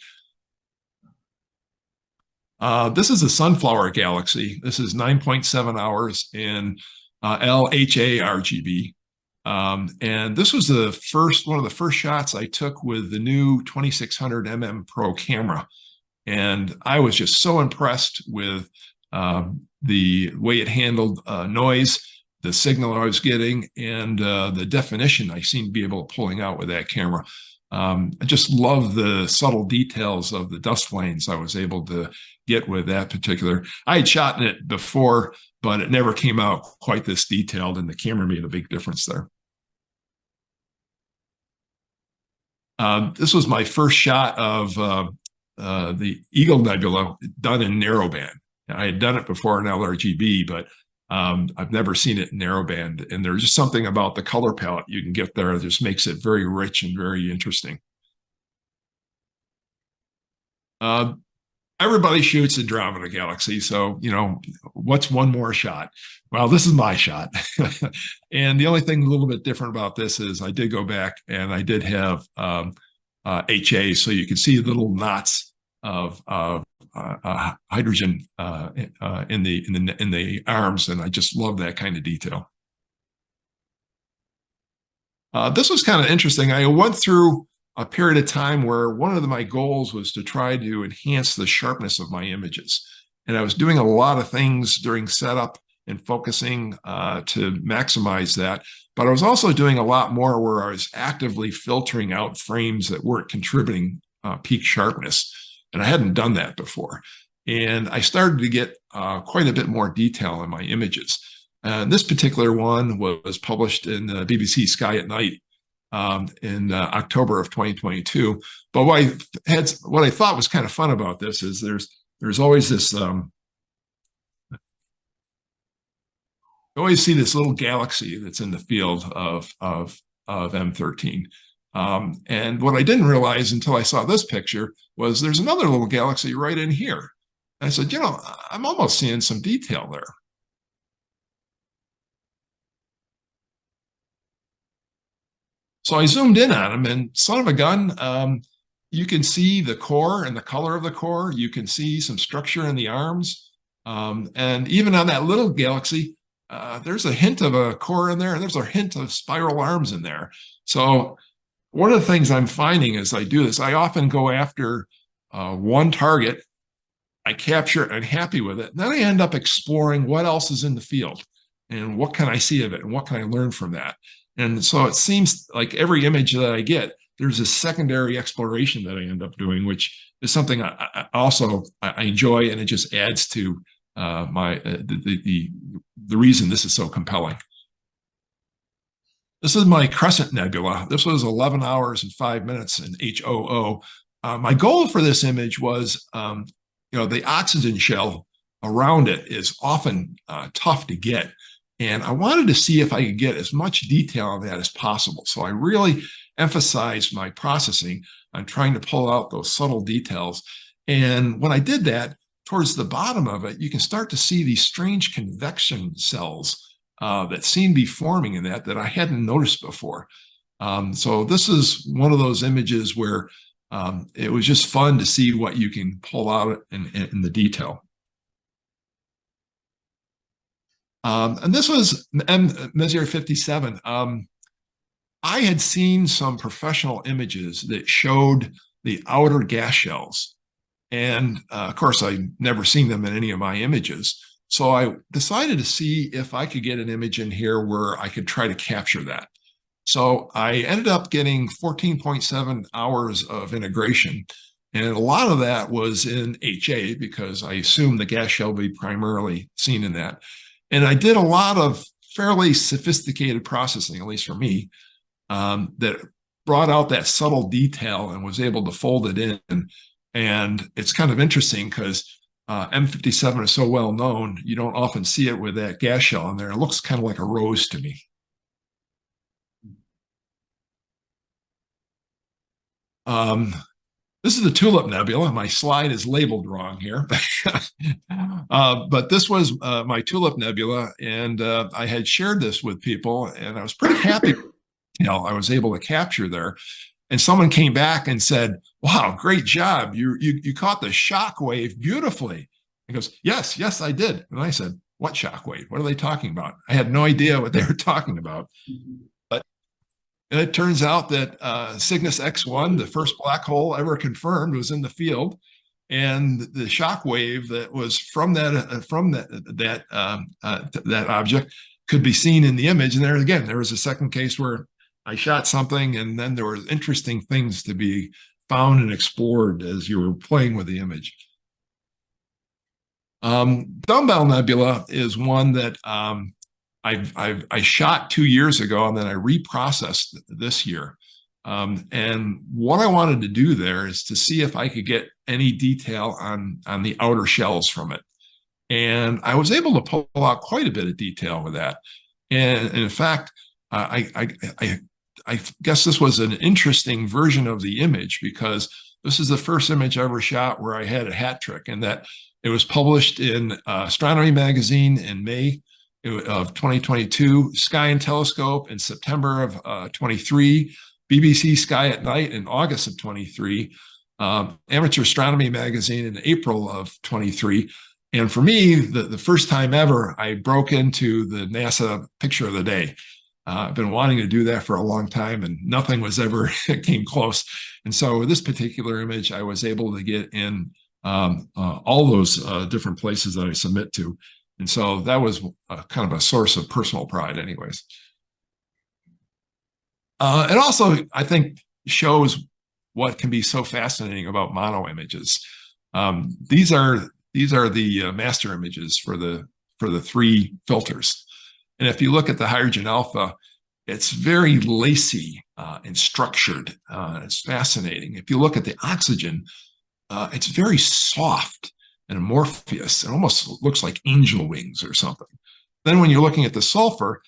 This is a sunflower galaxy. This is 9.7 hours in LHA RGB. And this was one of the first shots I took with the new 2600 mm Pro camera. And I was just so impressed with the way it handled noise, the signal I was getting, and the definition I seemed to be able to pulling out with that camera. I just love the subtle details of the dust planes I was able to get with that particular. I had shot in it before, but it never came out quite this detailed, and the camera made a big difference there. This was my first shot of the Eagle Nebula done in narrowband. I had done it before in LRGB, but I've never seen it in narrowband. And there's just something about the color palette you can get there that just makes it very rich and very interesting. Everybody shoots Andromeda Galaxy, so, you know, what's one more shot? Well, this is my shot. And the only thing a little bit different about this is I did go back and I did have HA, so you can see little knots of hydrogen in the arms, and I just love that kind of detail. This was kind of interesting. I went through a period of time where one of my goals was to try to enhance the sharpness of my images. And I was doing a lot of things during setup and focusing to maximize that. But I was also doing a lot more where I was actively filtering out frames that weren't contributing peak sharpness. And I hadn't done that before. And I started to get quite a bit more detail in my images. This particular one was published in the BBC Sky at Night in October of 2022. But what I thought was kind of fun about this is there's always this, you always see this little galaxy that's in the field of M13. And what I didn't realize until I saw this picture was there's another little galaxy right in here. And I said, you know, I'm almost seeing some detail there. So I zoomed in on him, and son of a gun, you can see the core and the color of the core. You can see some structure in the arms. And even on that little galaxy, there's a hint of a core in there, and there's a hint of spiral arms in there. So one of the things I'm finding as I do this, I often go after one target, I capture it, I'm happy with it. And then I end up exploring what else is in the field and what can I see of it and what can I learn from that. And so it seems like every image that I get, there's a secondary exploration that I end up doing, which is something I enjoy, and it just adds to the reason this is so compelling. This is my Crescent Nebula. This was 11 hours and 5 minutes in HOO. My goal for this image was, you know, the oxygen shell around it is often tough to get. And I wanted to see if I could get as much detail on that as possible. So I really emphasized my processing on trying to pull out those subtle details. And when I did that, towards the bottom of it, you can start to see these strange convection cells that seem to be forming in that I hadn't noticed before. So this is one of those images where it was just fun to see what you can pull out in the detail. And this was Messier 57. I had seen some professional images that showed the outer gas shells. And of course, I'd never seen them in any of my images. So I decided to see if I could get an image in here where I could try to capture that. So I ended up getting 14.7 hours of integration. And a lot of that was in HA because I assume the gas shell will be primarily seen in that. And I did a lot of fairly sophisticated processing, at least for me, that brought out that subtle detail and was able to fold it in. And it's kind of interesting because M57 is so well known, you don't often see it with that gas shell in there. It looks kind of like a rose to me. This is the Tulip Nebula. My slide is labeled wrong here. But this was my Tulip Nebula, and I had shared this with people, and I was pretty happy. I was able to capture there. And someone came back and said, "Wow, great job! You caught the shock wave beautifully." He goes, "Yes, I did." And I said, "What shock wave? What are they talking about?" I had no idea what they were talking about. But it turns out that Cygnus X1, the first black hole ever confirmed, was in the field, and the shock wave that was from that object could be seen in the image. And there was a second case where I shot something, and then there were interesting things to be found and explored as you were playing with the image. Dumbbell Nebula is one that I shot 2 years ago, and then I reprocessed this year. And what I wanted to do there is to see if I could get any detail on the outer shells from it. And I was able to pull out quite a bit of detail with that. And in fact, I guess this was an interesting version of the image because this is the first image I ever shot where I had a hat trick, and that it was published in Astronomy Magazine in May of 2022, Sky and Telescope in September of 23, BBC Sky at Night in August of 23, Amateur Astronomy Magazine in April of 23. And for me, the first time ever, I broke into the NASA Picture of the Day. I've been wanting to do that for a long time, and nothing was ever came close. And so with this particular image, I was able to get in all those different places that I submit to. And so that was kind of a source of personal pride anyways. It also, I think, shows what can be so fascinating about mono images. These are the master images for the 3 filters. And if you look at the hydrogen alpha, it's very lacy and structured. It's fascinating. If you look at the oxygen, it's very soft and amorphous. It almost looks like angel wings or something. Then when you're looking at the sulfur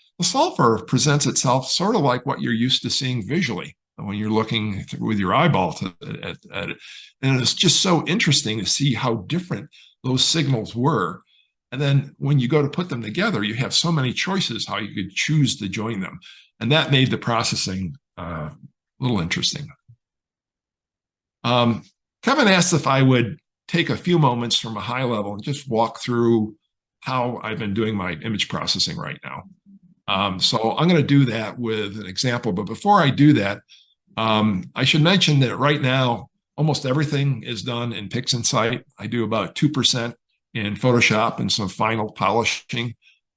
presents itself sort of like what you're used to seeing visually when you're looking with your eyeball at it. And it's just so interesting to see how different those signals were. And then when you go to put them together, you have so many choices how you could choose to join them. And that made the processing a little interesting. Kevin asked if I would take a few moments from a high level and just walk through how I've been doing my image processing right now. So I'm going to do that with an example. But before I do that, I should mention that right now, almost everything is done in PixInsight. I do about 2% in Photoshop and some final polishing.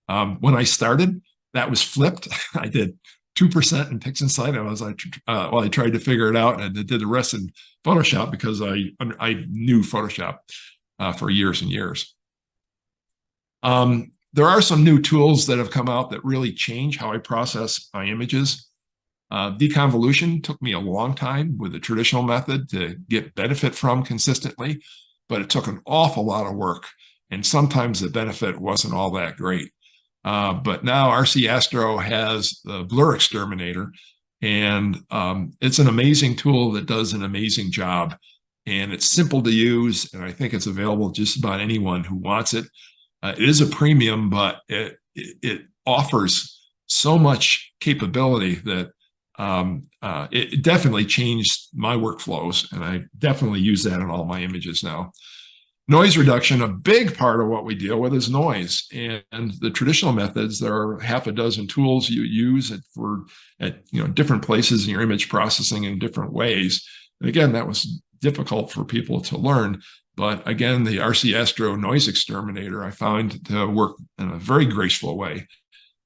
When I started, that was flipped. I did 2% in PixInsight. I tried to figure it out, and I did the rest in Photoshop because I knew Photoshop for years and years. There are some new tools that have come out that really change how I process my images. Deconvolution took me a long time with the traditional method to get benefit from consistently, but it took an awful lot of work, and sometimes the benefit wasn't all that great. But now RC Astro has the blur exterminator, And it's an amazing tool that does an amazing job. And it's simple to use, and I think it's available to just about anyone who wants it. It is a premium, but it offers so much capability that it definitely changed my workflows, and I definitely use that in all my images now. Noise reduction, a big part of what we deal with is noise. And the traditional methods, there are half a dozen tools you use at different places in your image processing in different ways. And again, that was difficult for people to learn. But again, the RC Astro noise exterminator I found to work in a very graceful way.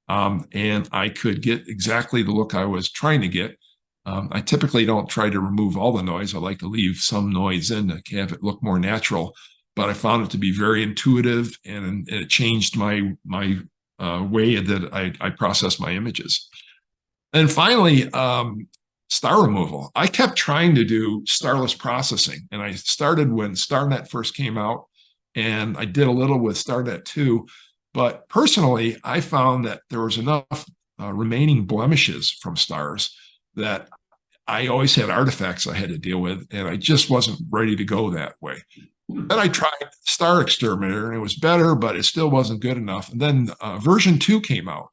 And I could get exactly the look I was trying to get. I typically don't try to remove all the noise. I like to leave some noise in to have it look more natural. But I found it to be very intuitive, and it changed my way that I process my images. And finally, star removal. I kept trying to do starless processing, and I started when StarNet first came out, and I did a little with StarNet 2. But personally, I found that there was enough remaining blemishes from stars that I always had artifacts I had to deal with, and I just wasn't ready to go that way. Then I tried Star Exterminator, and it was better, but it still wasn't good enough. And then version 2 came out,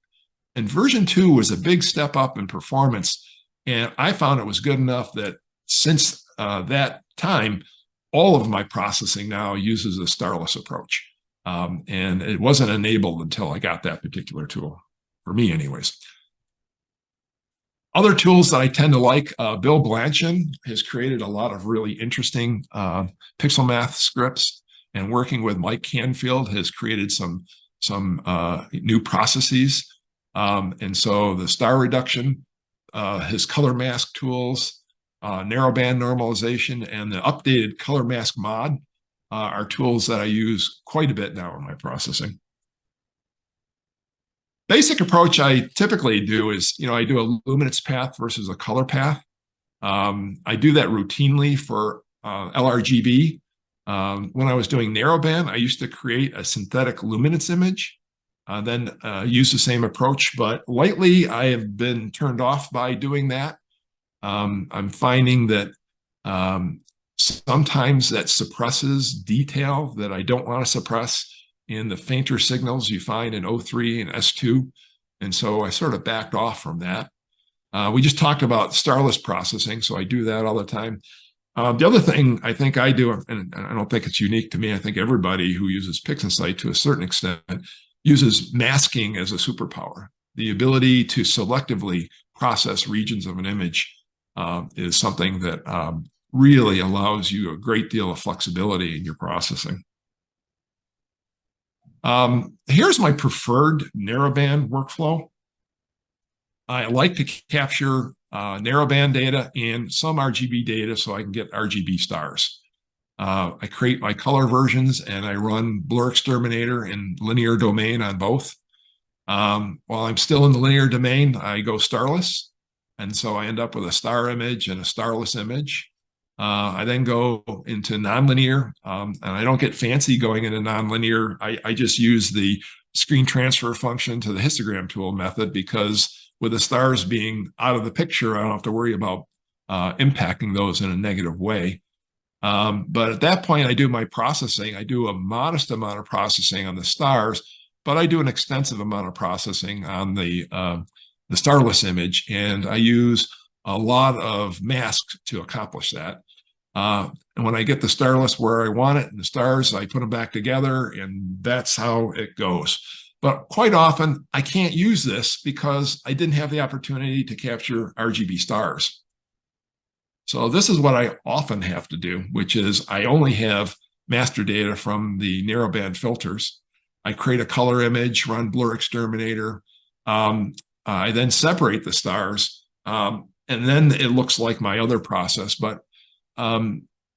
and version 2 was a big step up in performance. And I found it was good enough that since that time, all of my processing now uses a starless approach. And it wasn't enabled until I got that particular tool, for me anyways. Other tools that I tend to like, Bill Blanchard has created a lot of really interesting pixel math scripts, and working with Mike Canfield has created some new processes. And so the star reduction, his color mask tools, narrowband normalization, and the updated color mask mod are tools that I use quite a bit now in my processing. Basic approach I typically do is, I do a luminance path versus a color path. I do that routinely for LRGB. When I was doing narrowband, I used to create a synthetic luminance image, then use the same approach. But lately, I have been turned off by doing that. I'm finding that sometimes that suppresses detail that I don't want to suppress in the fainter signals you find in O3 and S2. And so I sort of backed off from that. We just talked about starless processing, so I do that all the time. The other thing I think I do, and I don't think it's unique to me, I think everybody who uses PixInsight to a certain extent uses masking as a superpower. The ability to selectively process regions of an image is something that really allows you a great deal of flexibility in your processing. Here's my preferred narrowband workflow. I like to capture narrowband data and some RGB data so I can get RGB stars. I create my color versions, and I run Blur Exterminator in linear domain on both. While I'm still in the linear domain, I go starless, and so I end up with a star image and a starless image. I then go into nonlinear, and I don't get fancy going into nonlinear. I just use the screen transfer function to the histogram tool method, because with the stars being out of the picture, I don't have to worry about impacting those in a negative way. But at that point, I do my processing. I do a modest amount of processing on the stars, but I do an extensive amount of processing on the starless image, and I use a lot of masks to accomplish that. And when I get the starless where I want it and the stars, I put them back together, and that's how it goes. But quite often, I can't use this because I didn't have the opportunity to capture RGB stars. So this is what I often have to do, which is I only have master data from the narrowband filters. I create a color image, run Blur Exterminator. I then separate the stars, and then it looks like my other process. But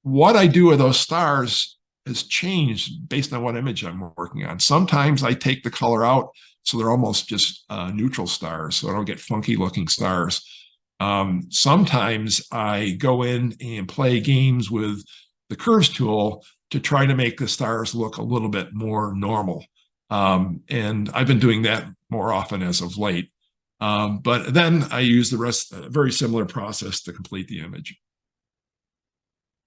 what I do with those stars has changed based on what image I'm working on. Sometimes I take the color out, so they're almost just neutral stars, so I don't get funky looking stars. Sometimes I go in and play games with the curves tool to try to make the stars look a little bit more normal. And I've been doing that more often as of late. But then I use the rest, a very similar process to complete the image.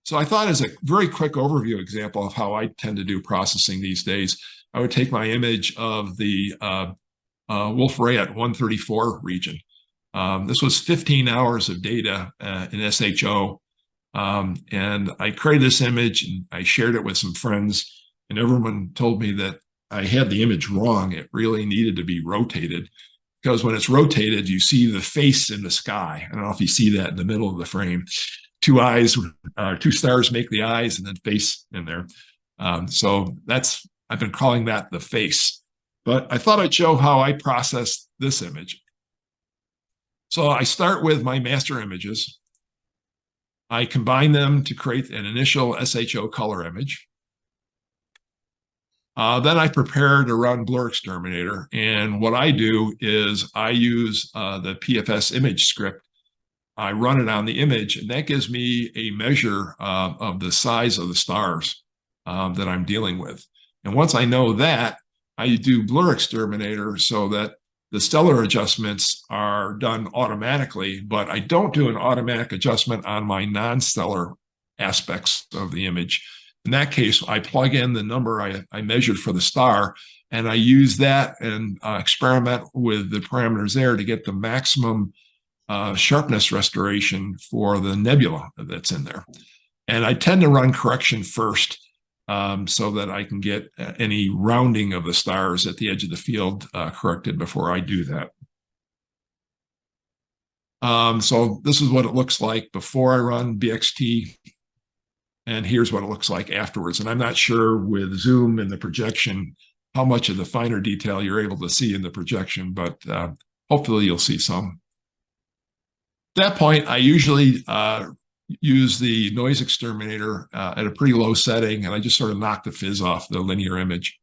So I thought, as a very quick overview example of how I tend to do processing these days, I would take my image of the Wolf-Rayet 134 region. This was 15 hours of data in SHO. And I created this image and I shared it with some friends, and everyone told me that I had the image wrong. It really needed to be rotated, because when it's rotated, you see the face in the sky. I don't know if you see that in the middle of the frame. Two eyes, two stars make the eyes, and then face in there. So that's, I've been calling that the face. But I thought I'd show how I process this image. So I start with my master images. I combine them to create an initial SHO color image. Then I prepare to run Blur Exterminator. And what I do is I use the PFS image script. I run it on the image, and that gives me a measure of the size of the stars that I'm dealing with. And once I know that, I do Blur Exterminator so that the stellar adjustments are done automatically, but I don't do an automatic adjustment on my non-stellar aspects of the image. In that case, I plug in the number I measured for the star, and I use that and experiment with the parameters there to get the maximum sharpness restoration for the nebula that's in there. And I tend to run correction first, so that I can get any rounding of the stars at the edge of the field corrected before I do that. So this is what it looks like before I run BXT, and here's what it looks like afterwards. And I'm not sure with zoom and the projection how much of the finer detail you're able to see in the projection, but hopefully you'll see some. At that point, I usually use the noise exterminator at a pretty low setting, and I just sort of knock the fizz off the linear image.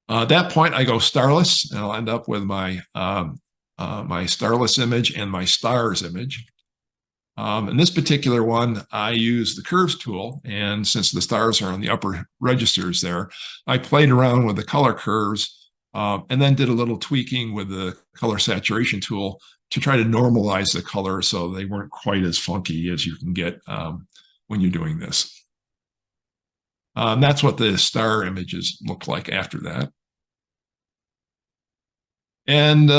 At that point, I go starless, and I'll end up with my my starless image and my stars image. In this particular one, I use the curves tool, and since the stars are on the upper registers there, I played around with the color curves and then did a little tweaking with the color saturation tool to try to normalize the color so they weren't quite as funky as you can get when you're doing this. That's what the star images look like after that. And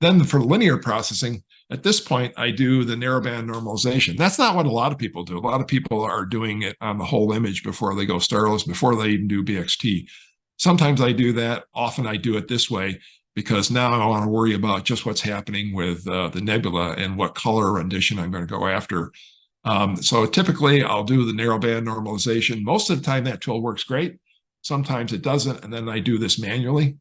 then for linear processing, at this point, I do the narrowband normalization. That's not what a lot of people do. A lot of people are doing it on the whole image before they go starless, before they even do BXT. Sometimes I do that. Often I do it this way, because now I want to worry about just what's happening with the nebula and what color rendition I'm going to go after. So typically I'll do the narrowband normalization. Most of the time that tool works great. Sometimes it doesn't, and then I do this manually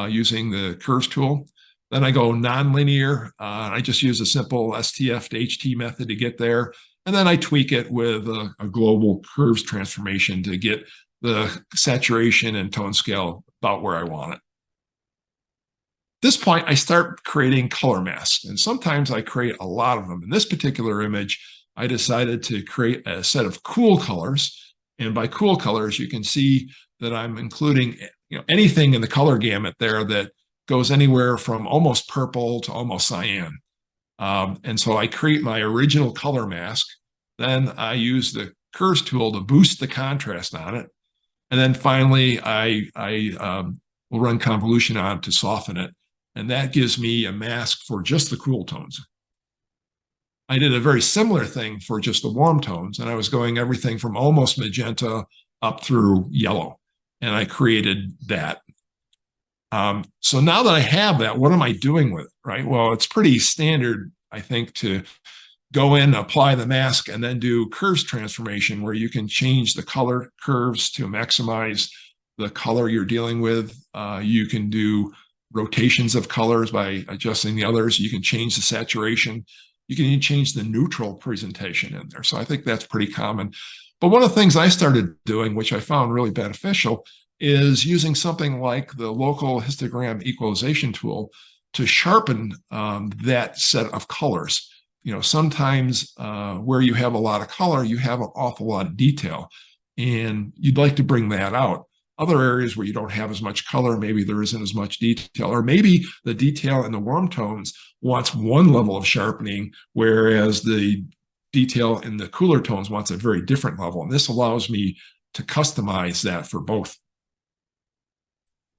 using the curves tool. Then I go nonlinear. I just use a simple STF to HT method to get there. And then I tweak it with a global curves transformation to get the saturation and tone scale about where I want it. At this point, I start creating color masks, and sometimes I create a lot of them. In this particular image, I decided to create a set of cool colors. And by cool colors, you can see that I'm including anything in the color gamut there that goes anywhere from almost purple to almost cyan. And so I create my original color mask. Then I use the curves tool to boost the contrast on it. And then finally, I will run convolution on to soften it. And that gives me a mask for just the cool tones. I did a very similar thing for just the warm tones, and I was going everything from almost magenta up through yellow. And I created that. So now that I have that, what am I doing with it, right? Well, it's pretty standard, I think, to go in, apply the mask, and then do curves transformation, where you can change the color curves to maximize the color you're dealing with. You can do rotations of colors by adjusting the others. You can change the saturation. You can even change the neutral presentation in there. So I think that's pretty common. But one of the things I started doing, which I found really beneficial, is using something like the local histogram equalization tool to sharpen that set of colors. Sometimes where you have a lot of color, you have an awful lot of detail, and you'd like to bring that out. Other areas where you don't have as much color, maybe there isn't as much detail, or maybe the detail in the warm tones wants one level of sharpening, whereas the detail in the cooler tones wants a very different level. And this allows me to customize that for both.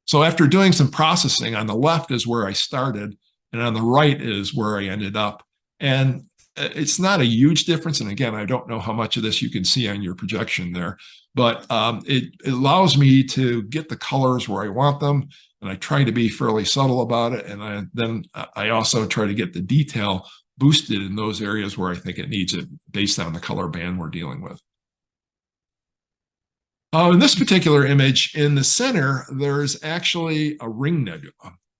So after doing some processing, on the left is where I started, and on the right is where I ended up. And it's not a huge difference. And again, I don't know how much of this you can see on your projection there, but it allows me to get the colors where I want them. And I try to be fairly subtle about it. And then I also try to get the detail boosted in those areas where I think it needs it based on the color band we're dealing with. In this particular image, in the center, there's actually a ring nebula.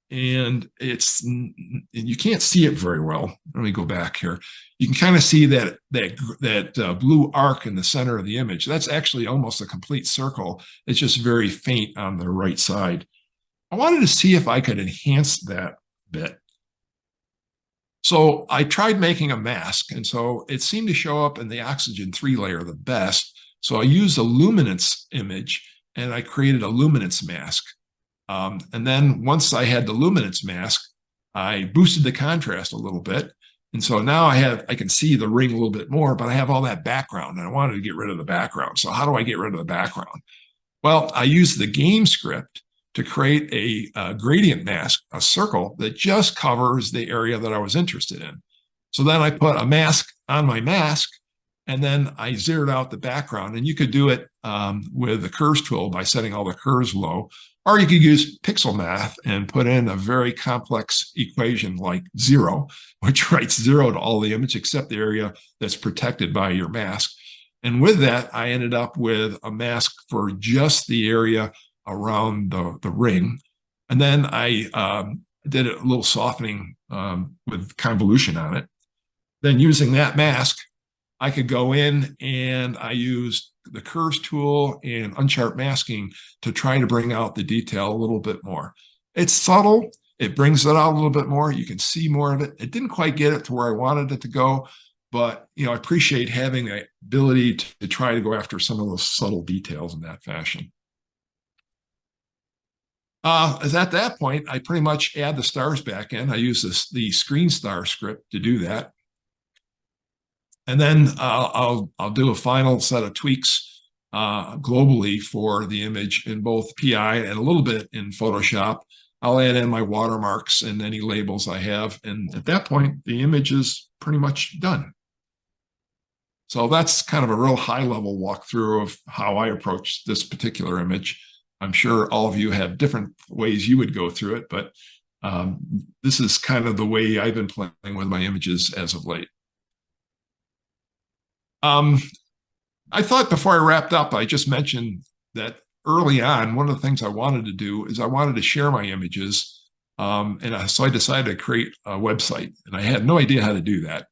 And you can't see it very well. Let me go back here. You can kind of see that blue arc in the center of the image. That's actually almost a complete circle. It's just very faint on the right side. I wanted to see if I could enhance that bit. So I tried making a mask, and so it seemed to show up in the oxygen 3 layer the best. So I used a luminance image, and I created a luminance mask. And then once I had the luminance mask, I boosted the contrast a little bit. And so now I can see the ring a little bit more, but I have all that background, and I wanted to get rid of the background. So how do I get rid of the background? Well, I used the game script to create a gradient mask, a circle that just covers the area that I was interested in. So then I put a mask on my mask, and then I zeroed out the background. And you could do it with the curves tool by setting all the curves low, or you could use pixel math and put in a very complex equation like 0, which writes 0 to all the image except the area that's protected by your mask. And with that, I ended up with a mask for just the area around the ring. And then I did a little softening with convolution on it. Then using that mask, I could go in and I used the curves tool and unsharp masking to try to bring out the detail a little bit more. It's subtle. It brings it out a little bit more. You can see more of it. It didn't quite get it to where I wanted it to go, but I appreciate having the ability to try to go after some of those subtle details in that fashion. As at that point, I pretty much add the stars back in. I use the screen star script to do that. And then I'll do a final set of tweaks globally for the image in both PI and a little bit in Photoshop. I'll add in my watermarks and any labels I have. And at that point, the image is pretty much done. So that's kind of a real high-level walkthrough of how I approach this particular image. I'm sure all of you have different ways you would go through it, but this is kind of the way I've been playing with my images as of late. I thought before I wrapped up, I just mentioned that early on, one of the things I wanted to do is I wanted to share my images. So I decided to create a website, and I had no idea how to do that.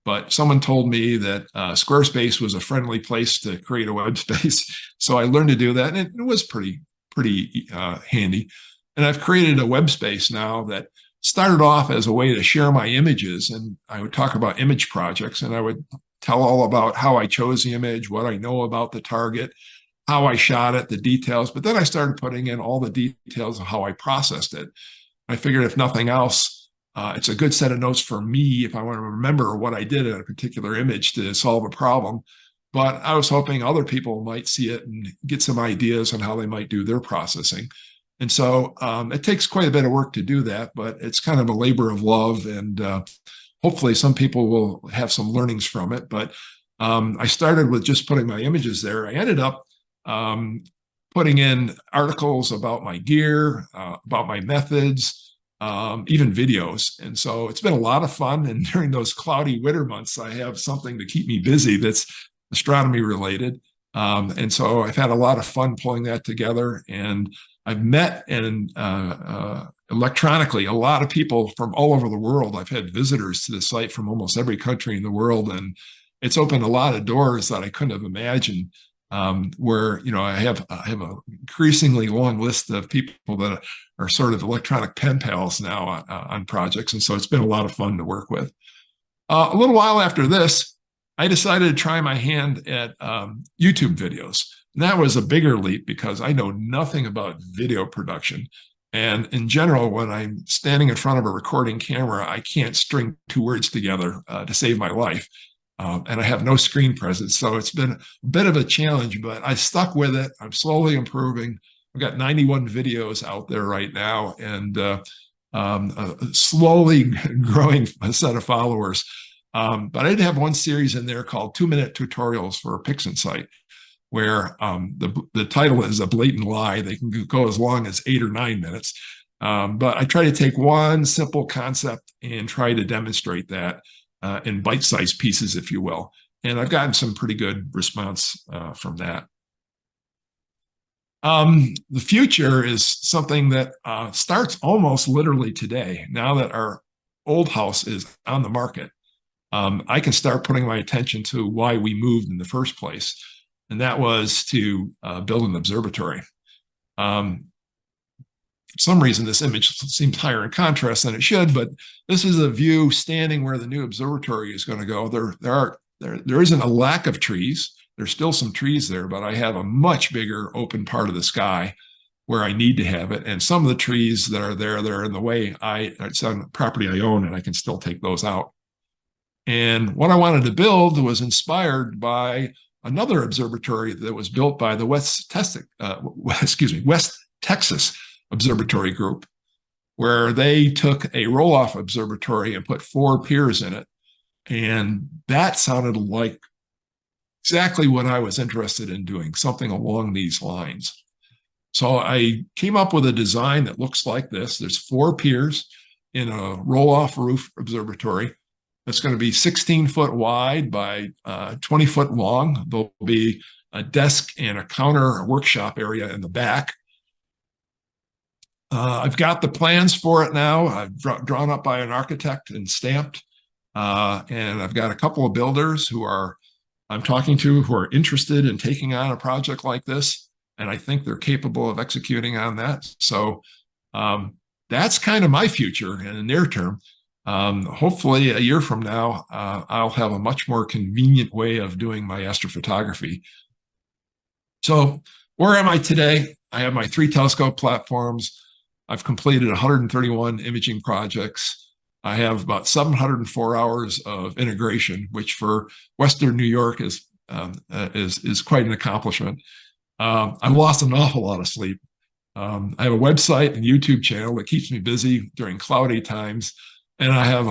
But someone told me that Squarespace was a friendly place to create a web space. So I learned to do that, and it was pretty handy. And I've created a web space now that started off as a way to share my images. And I would talk about image projects, and I would tell all about how I chose the image, what I know about the target, how I shot it, the details. But then I started putting in all the details of how I processed it. I figured if nothing else, it's a good set of notes for me if I want to remember what I did in a particular image to solve a problem. But I was hoping other people might see it and get some ideas on how they might do their processing. And so it takes quite a bit of work to do that, but it's kind of a labor of love, and hopefully some people will have some learnings from it. But I started with just putting my images there. I ended up putting in articles about my gear, about my methods, even videos. And so it's been a lot of fun. And during those cloudy winter months, I have something to keep me busy that's astronomy related. And so I've had a lot of fun pulling that together. And I've met and electronically a lot of people from all over the world. I've had visitors to the site from almost every country in the world, and it's opened a lot of doors that I couldn't have imagined. Where I have an increasingly long list of people that are sort of electronic pen pals now on projects, and so it's been a lot of fun to work with. A little while after this, I decided to try my hand at YouTube videos. And that was a bigger leap because I know nothing about video production. And in general, when I'm standing in front of a recording camera, I can't string two words together to save my life. And I have no screen presence. So it's been a bit of a challenge, but I stuck with it. I'm slowly improving. I've got 91 videos out there right now, and slowly growing a set of followers. But I did have one series in there called 2-minute tutorials for a PixInsight, where the title is a blatant lie. They can go as long as 8 or 9 minutes. But I try to take one simple concept and try to demonstrate that in bite-sized pieces, if you will. And I've gotten some pretty good response from that. The future is something that starts almost literally today. Now that our old house is on the market, I can start putting my attention to why we moved in the first place. And that was to build an observatory. For some reason, this image seems higher in contrast than it should, but this is a view standing where the new observatory is going to go. There isn't a lack of trees. There's still some trees there, but I have a much bigger open part of the sky where I need to have it. And some of the trees that are there, they're in the way. It's on property I own, and I can still take those out. And what I wanted to build was inspired by another observatory that was built by the West Texas Observatory Group, where they took a roll-off observatory and put 4 piers in it. And that sounded like exactly what I was interested in doing, something along these lines. So I came up with a design that looks like this. There's 4 piers in a roll-off roof observatory. It's going to be 16 foot wide by 20 foot long. There'll be a desk and a counter workshop area in the back. I've got the plans for it now. I've drawn up by an architect and stamped. And I've got a couple of builders I'm talking to who are interested in taking on a project like this. And I think they're capable of executing on that. So that's kind of my future in the near term. Hopefully a year from now, I'll have a much more convenient way of doing my astrophotography. So where am I today? I have my 3 telescope platforms. I've completed 131 imaging projects. I have about 704 hours of integration, which for Western New York is quite an accomplishment. I've lost an awful lot of sleep. I have a website and YouTube channel that keeps me busy during cloudy times, and I have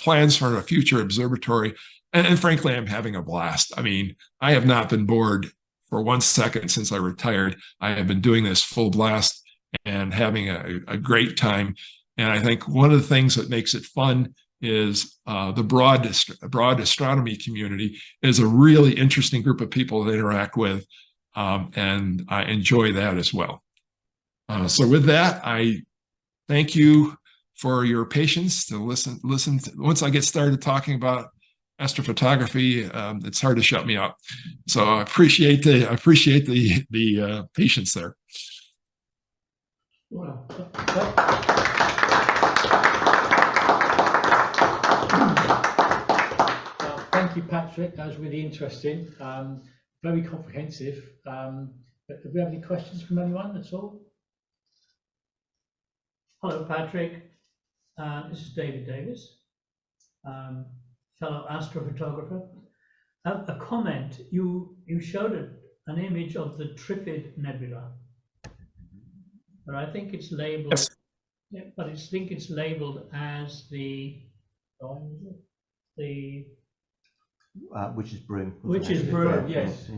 plans for a future observatory. And frankly, I'm having a blast. I mean, I have not been bored for 1 second since I retired. I have been doing this full blast and having a great time. And I think one of the things that makes it fun is the broad astronomy community is a really interesting group of people to interact with. And I enjoy that as well. So with that, I thank you for your patience to listen. Once I get started talking about astrophotography, it's hard to shut me up. So I appreciate the patience there. Well, thank you, Patrick. That was really interesting. Very comprehensive. Do we have any questions from anyone? That's all. Hello, Patrick. This is David Davis, fellow astrophotographer. A comment. You showed an image of the Trifid Nebula, but I think it's labeled. Yes. Yeah, but I think it's labeled as which is Broom. Which is Broom, yes.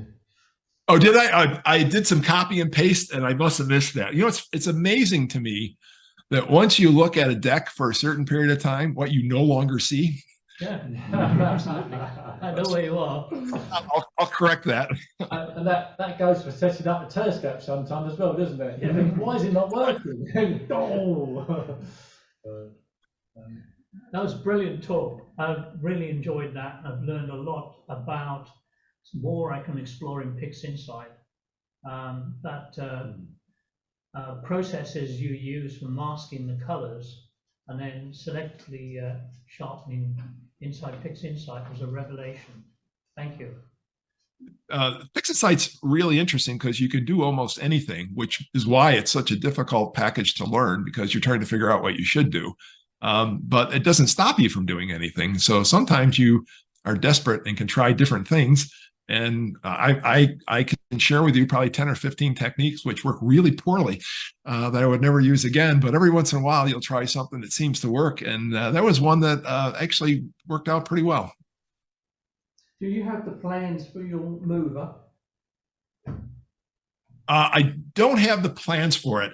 Oh, did I? I did some copy and paste, and I must have missed that. You know, it's amazing to me that once you look at a deck for a certain period of time, what you no longer see. Yeah, absolutely. I know where you are. I'll correct that. And that goes for setting up a telescope sometimes as well, doesn't it? You think, why is it not working? Oh. That was a brilliant talk. I really enjoyed that. I've learned a lot about more I can explore in PixInsight. Processes you use for masking the colors and then selectively sharpening inside PixInsight was a revelation. Thank you. Fix-It Sight's really interesting because you can do almost anything, which is why it's such a difficult package to learn, because you're trying to figure out what you should do. But it doesn't stop you from doing anything. So sometimes you are desperate and can try different things. And I can share with you probably 10 or 15 techniques which work really poorly that I would never use again. But every once in a while, you'll try something that seems to work. And that was one that actually worked out pretty well. Do you have the plans for your mover? I don't have the plans for it.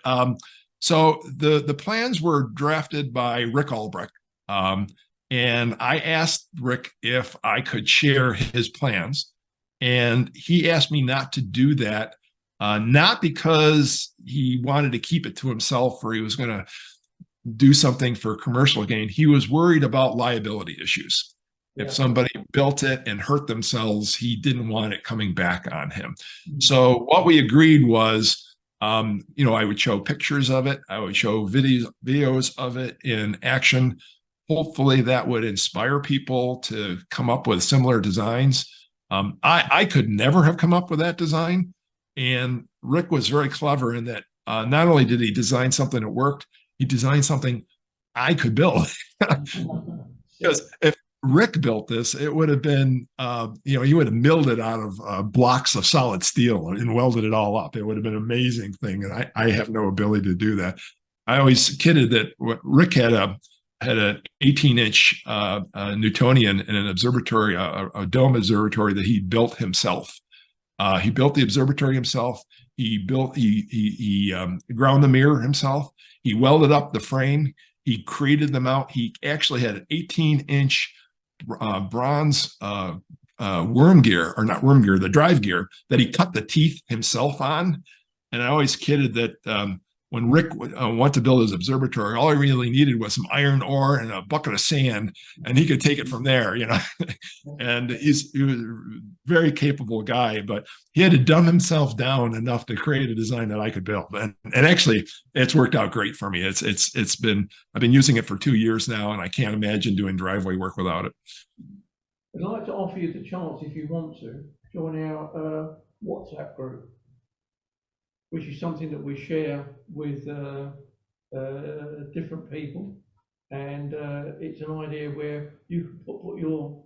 So the plans were drafted by Rick Albrecht. And I asked Rick if I could share his plans. And he asked me not to do that, not because he wanted to keep it to himself or he was going to do something for commercial gain. He was worried about liability issues. Yeah. If somebody built it and hurt themselves, he didn't want it coming back on him. So what we agreed was, I would show pictures of it. I would show videos of it in action. Hopefully that would inspire people to come up with similar designs. I could never have come up with that design. And Rick was very clever in that not only did he design something that worked, he designed something I could build. Because if Rick built this, it would have been, he would have milled it out of blocks of solid steel and welded it all up. It would have been an amazing thing. And I have no ability to do that. I always kidded that Rick had an 18-inch Newtonian in an observatory, a dome observatory that he built himself. He built the observatory himself. He ground the mirror himself. He welded up the frame. He created the mount. He actually had an 18-inch bronze worm gear, or not worm gear, the drive gear that he cut the teeth himself on. And I always kidded that when Rick wanted to build his observatory, all he really needed was some iron ore and a bucket of sand, and he could take it from there, And he was a very capable guy, but he had to dumb himself down enough to create a design that I could build. And actually, it's worked out great for me. I've been using it for 2 years now, and I can't imagine doing driveway work without it. I'd like to offer you the chance, if you want to, join our WhatsApp group, which is something that we share with different people, and it's an idea where you can put your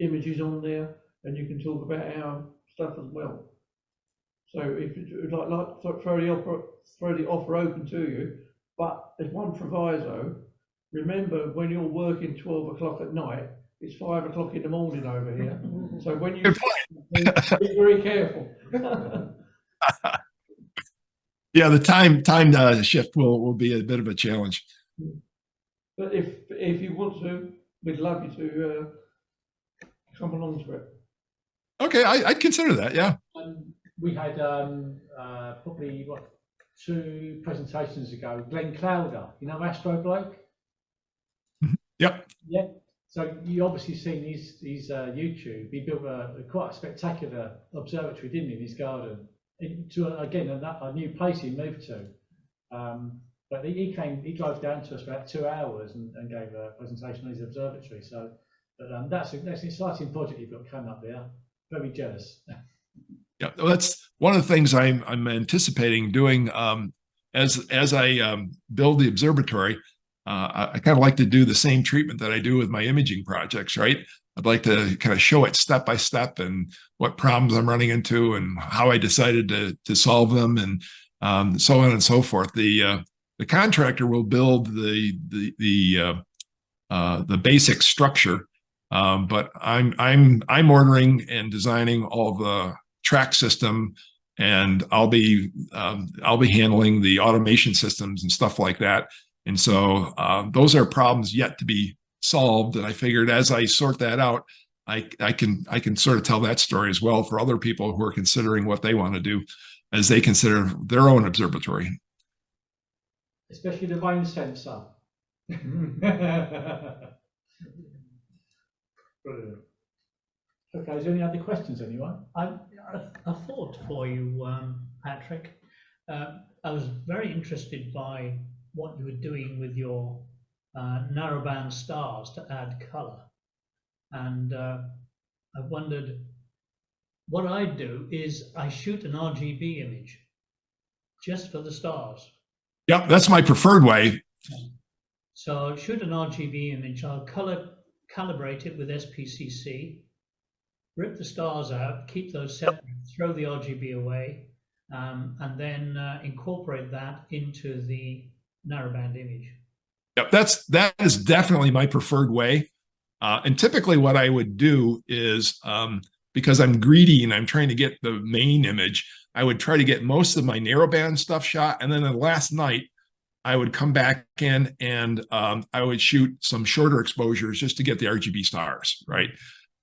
images on there, and you can talk about our stuff as well. So if you'd like to throw the offer open to you, but there's one proviso. Remember, when you're working 12 o'clock at night, it's 5 o'clock in the morning over here. So when you be very careful. Yeah, the time shift will be a bit of a challenge. But if you want to, we'd love you to come along to it. Okay, I'd consider that. Yeah. We had probably 2 presentations ago, Glenn Clowder, Astro bloke. Yep. Yeah. So you obviously seen his YouTube. He built quite a spectacular observatory, didn't he, in his garden? To again a new place he moved to. But he drove down to us for about 2 hours and gave a presentation on his observatory. So, that's an exciting project you've got coming up there. Very jealous. Yeah, that's one of the things I'm anticipating doing as I build the observatory. I kind of like to do the same treatment that I do with my imaging projects, right? I'd like to kind of show it step by step and what problems I'm running into and how I decided to solve them, and so on and so forth. The contractor will build the basic structure, but I'm ordering and designing all the track system, and I'll be handling the automation systems and stuff like that. And so those are problems yet to be solved. And I figured as I sort that out, I can sort of tell that story as well for other people who are considering what they want to do as they consider their own observatory. Especially the rain sensor. Brilliant. Okay, is there any other questions, anyone? A thought for you, Patrick. I was very interested by what you were doing with your narrowband stars to add colour, and I wondered, what I do is I shoot an RGB image just for the stars. Yep, that's my preferred way. So I'll shoot an RGB image, I'll calibrate it with SPCC, rip the stars out, keep those separate, throw the RGB away, and then incorporate that into the narrowband image. Yep, that is definitely my preferred way. And typically what I would do is, because I'm greedy and I'm trying to get the main image, I would try to get most of my narrowband stuff shot. And then the last night, I would come back in and I would shoot some shorter exposures just to get the RGB stars, right?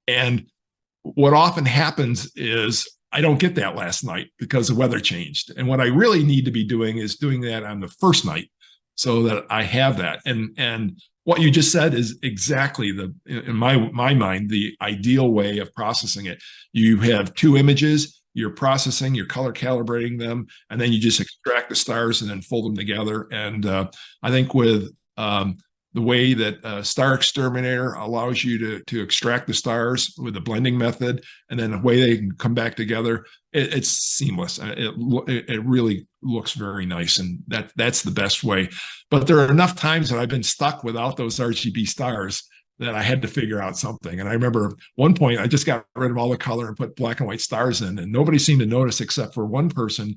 And what often happens is I don't get that last night because the weather changed. And what I really need to be doing is doing that on the first night so that I have that. And what you just said is exactly in my mind, the ideal way of processing it. You have two images, you're processing, you're color calibrating them, and then you just extract the stars and then fold them together. And I think with the way that Star Exterminator allows you to extract the stars with the blending method, and then the way they can come back together, it's seamless. It really looks very nice, and that's the best way. But there are enough times that I've been stuck without those RGB stars that I had to figure out something. And I remember one point I just got rid of all the color and put black and white stars in, and nobody seemed to notice except for one person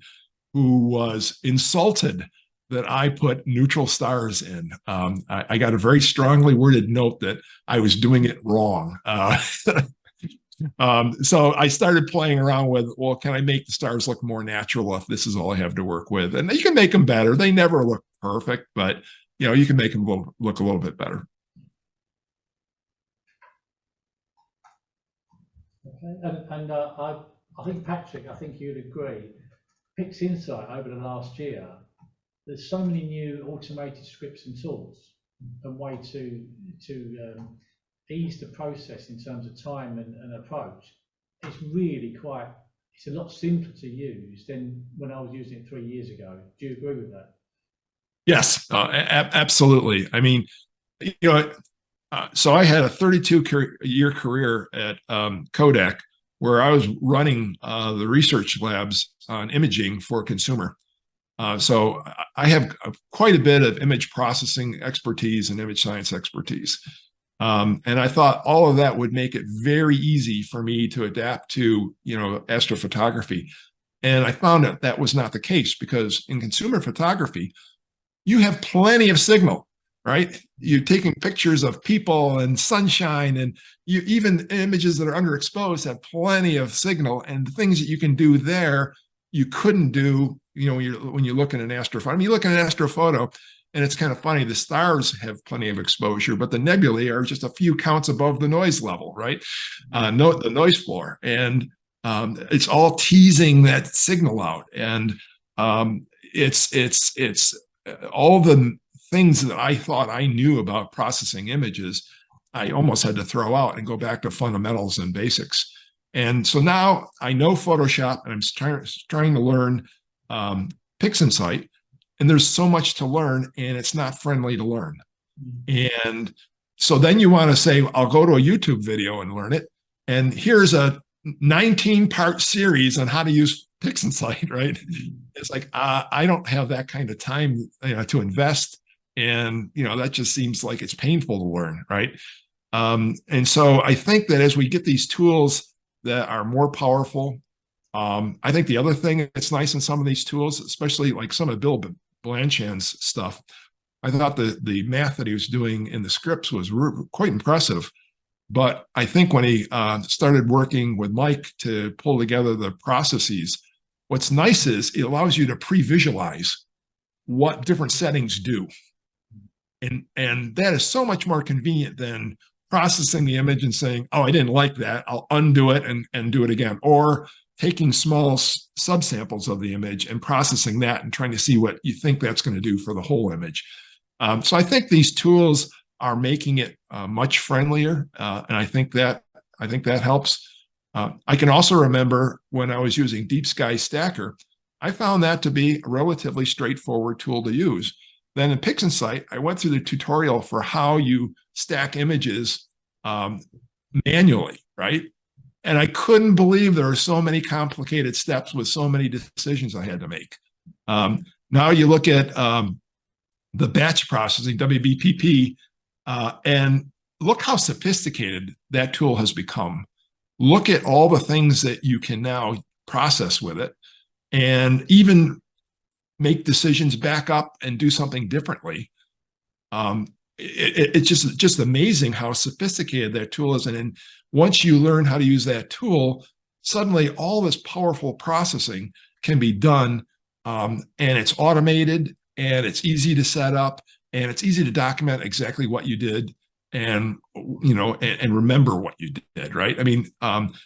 who was insulted that I put neutral stars in. I got a very strongly worded note that I was doing it wrong. So I started playing around with, well, can I make the stars look more natural if this is all I have to work with? And you can make them better. They never look perfect, but you can make them look a little bit better. Okay, and I think Patrick, I think you'd agree. PixInsight over the last year, there's so many new automated scripts and tools and way to ease the process in terms of time and approach. It's really it's a lot simpler to use than when I was using it 3 years ago. Do you agree with that? Yes, absolutely. I mean, so I had a 32-year career at Kodak, where I was running the research labs on imaging for consumer. So I have quite a bit of image processing expertise and image science expertise. And I thought all of that would make it very easy for me to adapt to, astrophotography. And I found that was not the case, because in consumer photography, you have plenty of signal, right? You're taking pictures of people and sunshine, and even images that are underexposed have plenty of signal, and the things that you can do there, you couldn't do, when you look at an astrophoto. I mean, you look at an astrophoto, and it's kind of funny. The stars have plenty of exposure, but the nebulae are just a few counts above the noise level, right? The noise floor, and it's all teasing that signal out, and it's all the things that I thought I knew about processing images, I almost had to throw out and go back to fundamentals and basics. And so now I know Photoshop, and I'm trying to learn PixInsight, and there's so much to learn, and it's not friendly to learn. And so then you want to say, I'll go to a YouTube video and learn it. And here's a 19-part series on how to use PixInsight, right? It's like, I don't have that kind of time to invest. And, that just seems like it's painful to learn, right? And so I think that as we get these tools that are more powerful, I think the other thing that's nice in some of these tools, especially like some of Bill Blanchand's stuff, I thought the math that he was doing in the scripts was quite impressive. But I think when he started working with Mike to pull together the processes, what's nice is it allows you to pre-visualize what different settings do. And that is so much more convenient than processing the image and saying, oh, I didn't like that, I'll undo it and do it again. Or taking small subsamples of the image and processing that and trying to see what you think that's going to do for the whole image. So I think these tools are making it much friendlier, and I think that helps. I can also remember when I was using Deep Sky Stacker, I found that to be a relatively straightforward tool to use. Then in PixInsight, I went through the tutorial for how you stack images manually, right? And I couldn't believe there were so many complicated steps with so many decisions I had to make. Now you look at the batch processing, WBPP, and look how sophisticated that tool has become. Look at all the things that you can now process with it, and even make decisions back up and do something differently. It's just amazing how sophisticated that tool is. And then once you learn how to use that tool, suddenly all this powerful processing can be done, and it's automated, and it's easy to set up, and it's easy to document exactly what you did, and and remember what you did, right? I mean,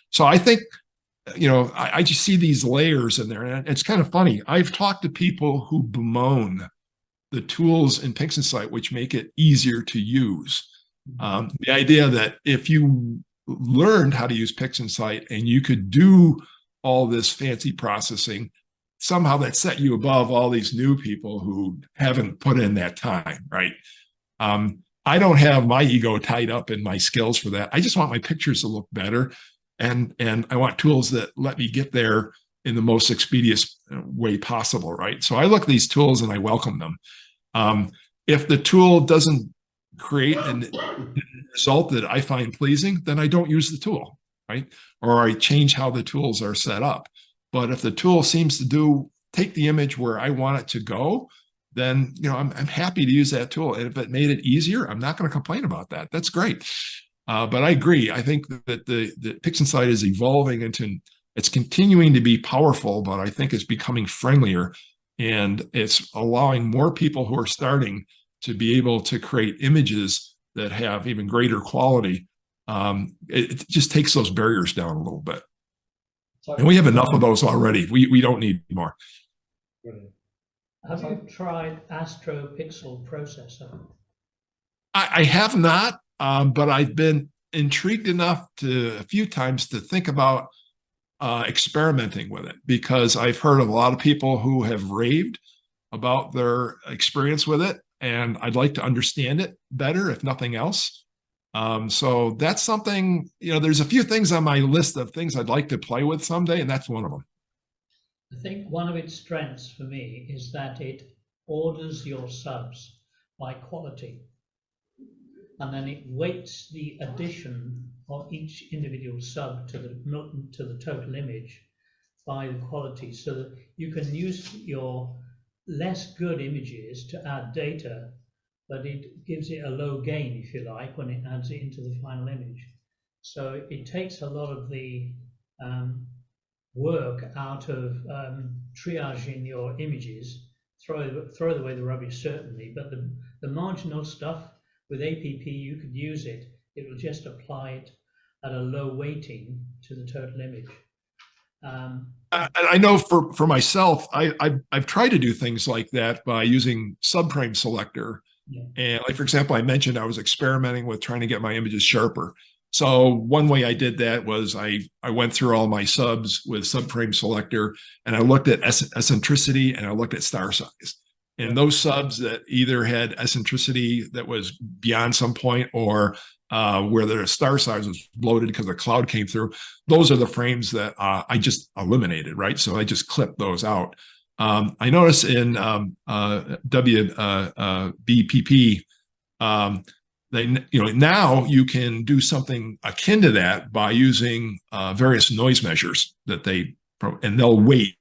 so I think, I just see these layers in there, and it's kind of funny. I've talked to people who bemoan the tools in PixInsight, which make it easier to use. The idea that if you learned how to use PixInsight and you could do all this fancy processing, somehow that set you above all these new people who haven't put in that time, right? I don't have my ego tied up in my skills for that. I just want my pictures to look better, and I want tools that let me get there in the most expeditious way possible, right? So I look at these tools and I welcome them. If the tool doesn't create a result that I find pleasing, then I don't use the tool, right? Or I change how the tools are set up. But if the tool seems to take the image where I want it to go, then I'm happy to use that tool. And if it made it easier, I'm not going to complain about that. That's great. But I agree. I think that the PixInsight is evolving it's continuing to be powerful, but I think it's becoming friendlier, and it's allowing more people who are starting to be able to create images that have even greater quality. It just takes those barriers down a little bit. And we have enough of those already. We don't need more. Have you tried AstroPixel Processor? I have not, but I've been intrigued enough a few times to think about experimenting with it, because I've heard of a lot of people who have raved about their experience with it, and I'd like to understand it better, if nothing else. So that's something, there's a few things on my list of things I'd like to play with someday, and that's one of them. I think one of its strengths for me is that it orders your subs by quality, and then it weights the addition of each individual sub to the total image by the quality, so that you can use your less good images to add data, but it gives it a low gain, if you like, when it adds it into the final image. So it takes a lot of the work out of triaging your images, throw away the rubbish certainly, but the marginal stuff with APP, you could use it. It will just apply it at a low weighting to the total image. I know for myself, I've tried to do things like that by using subframe selector. Yeah. And like, for example, I mentioned I was experimenting with trying to get my images sharper. So one way I did that was I went through all my subs with subframe selector, and I looked at eccentricity, and I looked at star size. And those subs that either had eccentricity that was beyond some point, or where the star size was bloated because a cloud came through, those are the frames that I just eliminated, right? So I just clipped those out. I noticed in WBPP, now you can do something akin to that by using various noise measures and they'll weight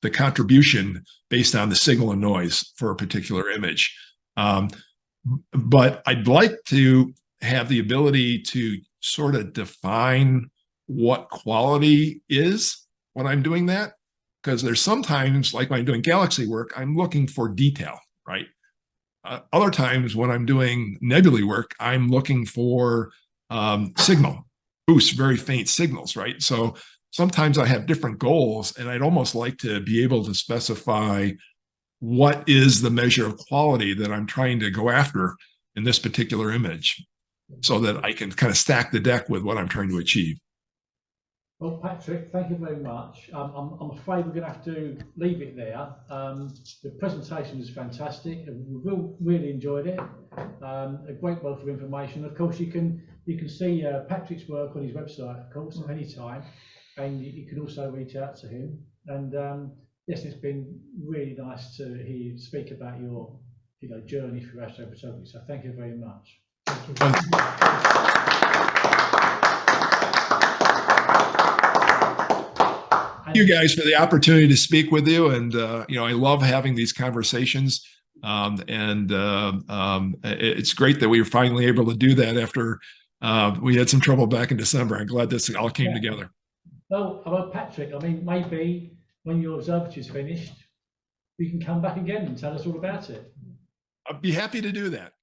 the contribution based on the signal and noise for a particular image. But I'd like to have the ability to sort of define what quality is when I'm doing that, because there's sometimes, like when I'm doing galaxy work, I'm looking for detail, right? Other times when I'm doing nebulae work, I'm looking for signal boosts, very faint signals, right? So sometimes I have different goals, and I'd almost like to be able to specify what is the measure of quality that I'm trying to go after in this particular image, so that I can kind of stack the deck with what I'm trying to achieve. Well, Patrick, thank you very much. I'm afraid we're going to have to leave it there. The presentation was fantastic. We really enjoyed it. a great wealth of information. Of course, you can see Patrick's work on his website, of course, at any time, and you can also reach out to him. And yes, it's been really nice to hear you speak about your journey through astrophotography. So thank you very much. Thank you guys for the opportunity to speak with you, and I love having these conversations, it's great that we were finally able to do that after we had some trouble back in December. I'm glad this all came together. Well, Patrick, I mean, maybe when your observatory is finished, you can come back again and tell us all about it. I'd be happy to do that.